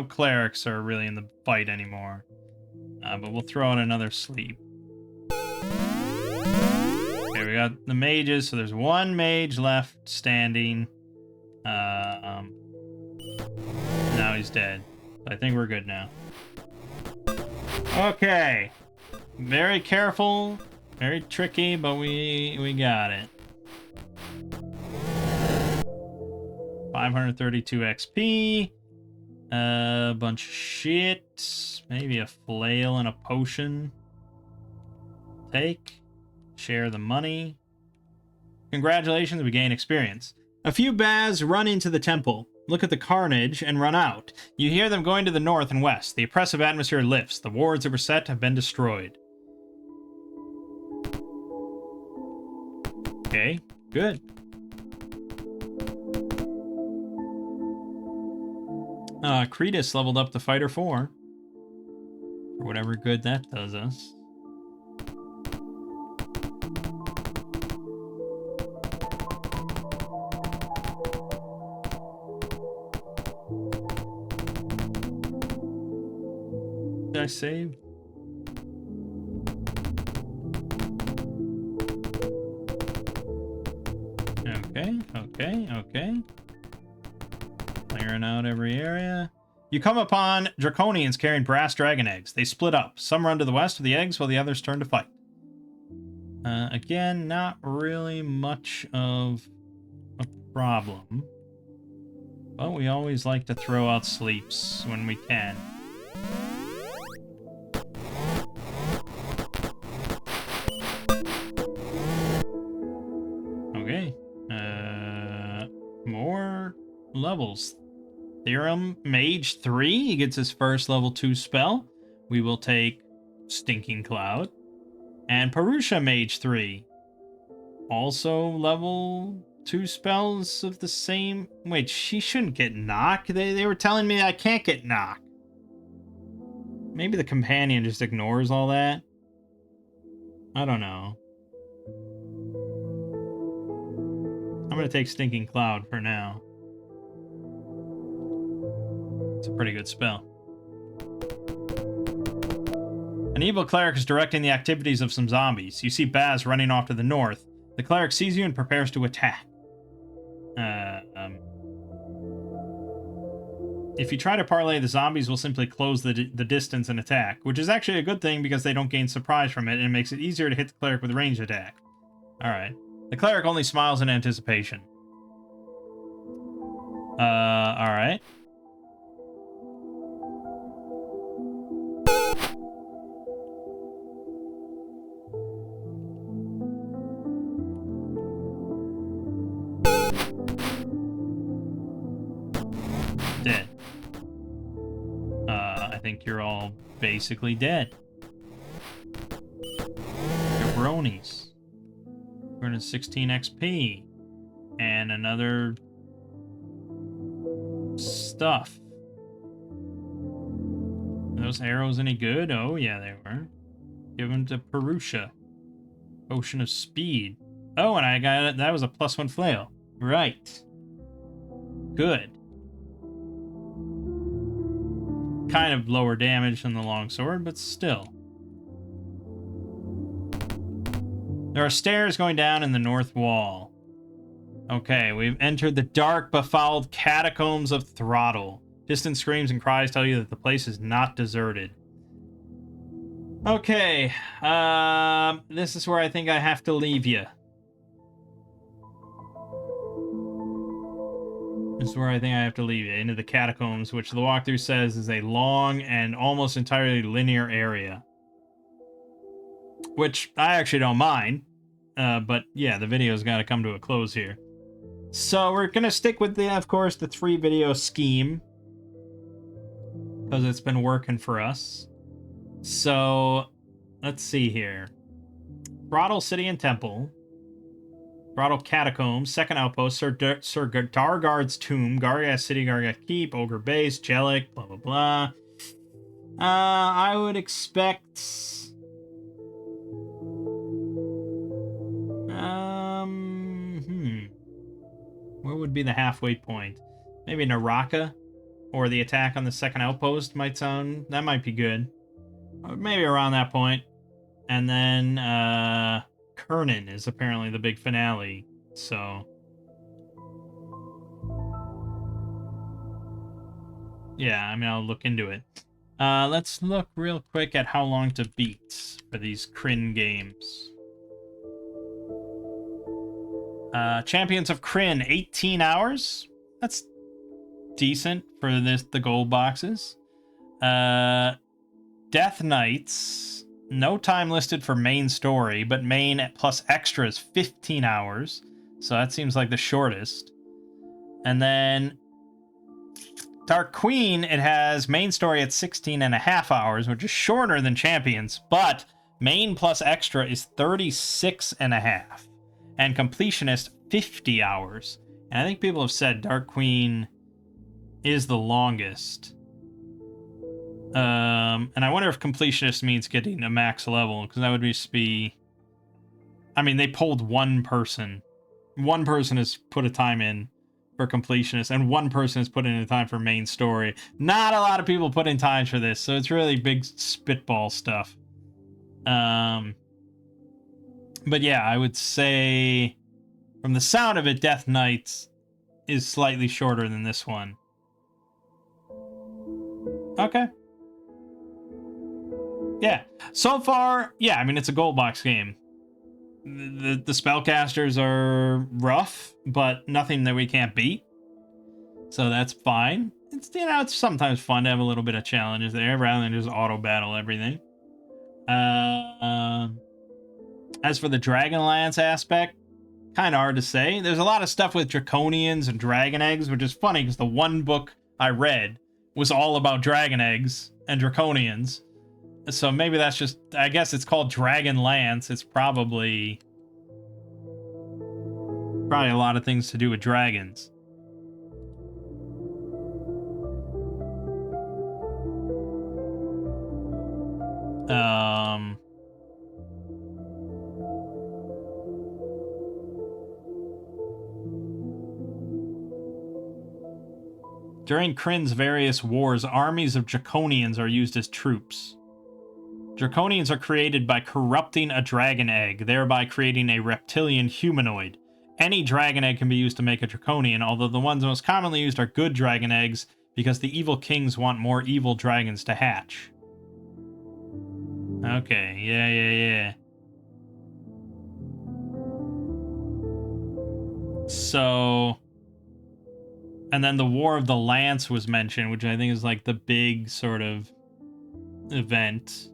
clerics are really in the fight anymore. But we'll throw out another sleep. Okay, we got the mages. So there's one mage left standing. Now he's dead. I think we're good now. Okay. Very careful Very tricky, but we got it. 532 XP. A bunch of shit. Maybe a flail and a potion. Take. Share the money. Congratulations, we gain experience. A few Baz run into the temple, look at the carnage, and run out. You hear them going to the north and west. The oppressive atmosphere lifts. The wards that were set have been destroyed. Okay, good. Kretus leveled up to Fighter 4. For whatever good that does us. Did I save? Okay. Clearing out every area. You come upon Draconians carrying brass dragon eggs. They split up. Some run to the west with the eggs while the others turn to fight. Again, not really much of a problem. But we always like to throw out sleeps when we can. Okay. More levels. Theorem Mage 3. He gets his first level 2 spell. We will take Stinking Cloud. And Purusha Mage 3. Also level 2 spells of the same... Wait, she shouldn't get knock. They were telling me I can't get knock. Maybe the companion just ignores all that. I don't know. I'm going to take Stinking Cloud for now. It's a pretty good spell. An evil cleric is directing the activities of some zombies. You see Baz running off to the north. The cleric sees you and prepares to attack. If you try to parlay, the zombies will simply close the distance and attack, which is actually a good thing because they don't gain surprise from it, and it makes it easier to hit the cleric with a ranged attack. Alright. The cleric only smiles in anticipation. Alright. Dead. I think you're all basically dead. You're bronies. 216 XP. And another... stuff. Are those arrows any good? Oh, yeah, they were. Give them to Purusha. Potion of Speed. Oh, and I got it. That was a +1 flail. Right. Good. Kind of lower damage than the longsword, but still. There are stairs going down in the north wall. Okay, we've entered the dark, befouled catacombs of Throttle. Distant screams and cries tell you that the place is not deserted. Okay, this is where I think I have to leave you. This is where I think I have to leave you, into the catacombs, which the walkthrough says is a long and almost entirely linear area. Which I actually don't mind, but yeah, the video's got to come to a close here. So we're going to stick with, of course, the 3-video scheme, because it's been working for us. So, let's see here. Throttle City and Temple. Throttle Catacombs, Second Outpost, Sir Dargard's Tomb, Gargath City, Gargath Keep, Ogre Base, Jellic, blah, blah, blah. I would expect... Where would be the halfway point? Maybe Naraka? Or the attack on the Second Outpost might sound... That might be good. Maybe around that point. And then, Krynn is apparently the big finale, so... Yeah, I mean, I'll look into it. Let's look real quick at how long to beat for these Krynn games. Champions of Krynn, 18 hours. That's decent for the gold boxes. Death Knights, no time listed for main story, but main plus extras 15 hours. So that seems like the shortest. And then Dark Queen, it has main story at 16 and a half hours, which is shorter than Champions, but main plus extra is 36 and a half. And Completionist, 50 hours. And I think people have said Dark Queen is the longest. And I wonder if Completionist means getting a max level, because that would just be... I mean, they pulled one person. One person has put a time in for Completionist, and one person has put in a time for main story. Not a lot of people put in times for this, so it's really big spitball stuff. But yeah, I would say, from the sound of it, Death Knights is slightly shorter than this one. Okay. Yeah. So far, yeah, I mean, it's a gold box game. The spellcasters are rough, but nothing that we can't beat. So that's fine. It's, you know, it's sometimes fun to have a little bit of challenges there rather than just auto battle everything. As for the Dragonlance aspect, kind of hard to say. There's a lot of stuff with Draconians and Dragon Eggs, which is funny because the one book I read was all about Dragon Eggs and Draconians. So maybe that's just, I guess it's called Dragonlance. It's probably a lot of things to do with dragons. During Krynn's various wars, armies of Draconians are used as troops. Draconians are created by corrupting a dragon egg, thereby creating a reptilian humanoid. Any dragon egg can be used to make a Draconian, although the ones most commonly used are good dragon eggs, because the evil kings want more evil dragons to hatch. Okay, yeah. So... And then the War of the Lance was mentioned, which I think is like the big sort of event,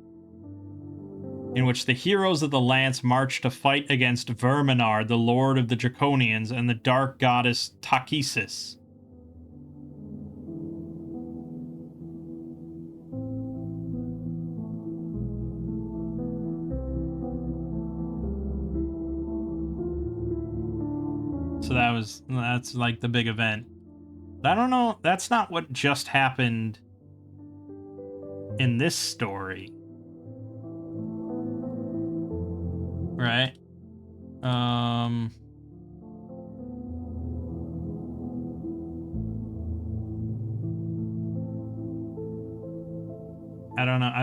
in which the heroes of the Lance march to fight against Verminar, the lord of the Draconians, and the dark goddess Takisis. So that's like the big event. But I don't know, that's not what just happened in this story. Right? I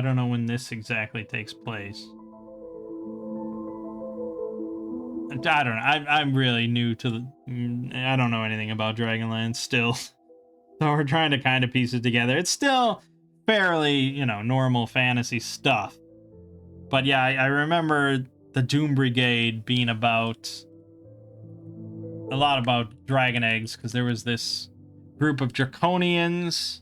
don't know when this exactly takes place. I don't know. I'm really new to the... I don't know anything about Dragonlance still. So we're trying to kind of piece it together. It's still fairly, you know, normal fantasy stuff. But yeah, I remember the Doom Brigade being about... a lot about dragon eggs, because there was this group of Draconians...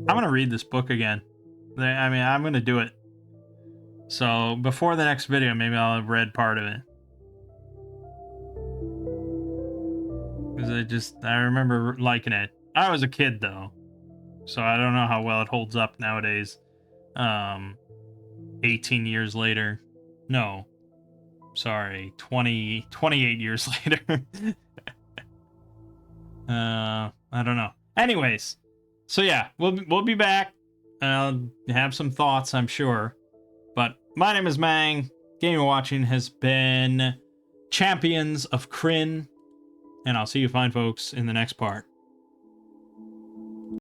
I'm going to read this book again. I mean, I'm going to do it. So, before the next video, maybe I'll have read part of it. Because I remember liking it. I was a kid, though. So, I don't know how well it holds up nowadays. 18 years later. No. Sorry. 28 years later. I don't know. Anyways. So yeah, we'll be back. I'll have some thoughts, I'm sure. But my name is Mangg. Game you're watching has been Champions of Krynn. And I'll see you fine folks in the next part.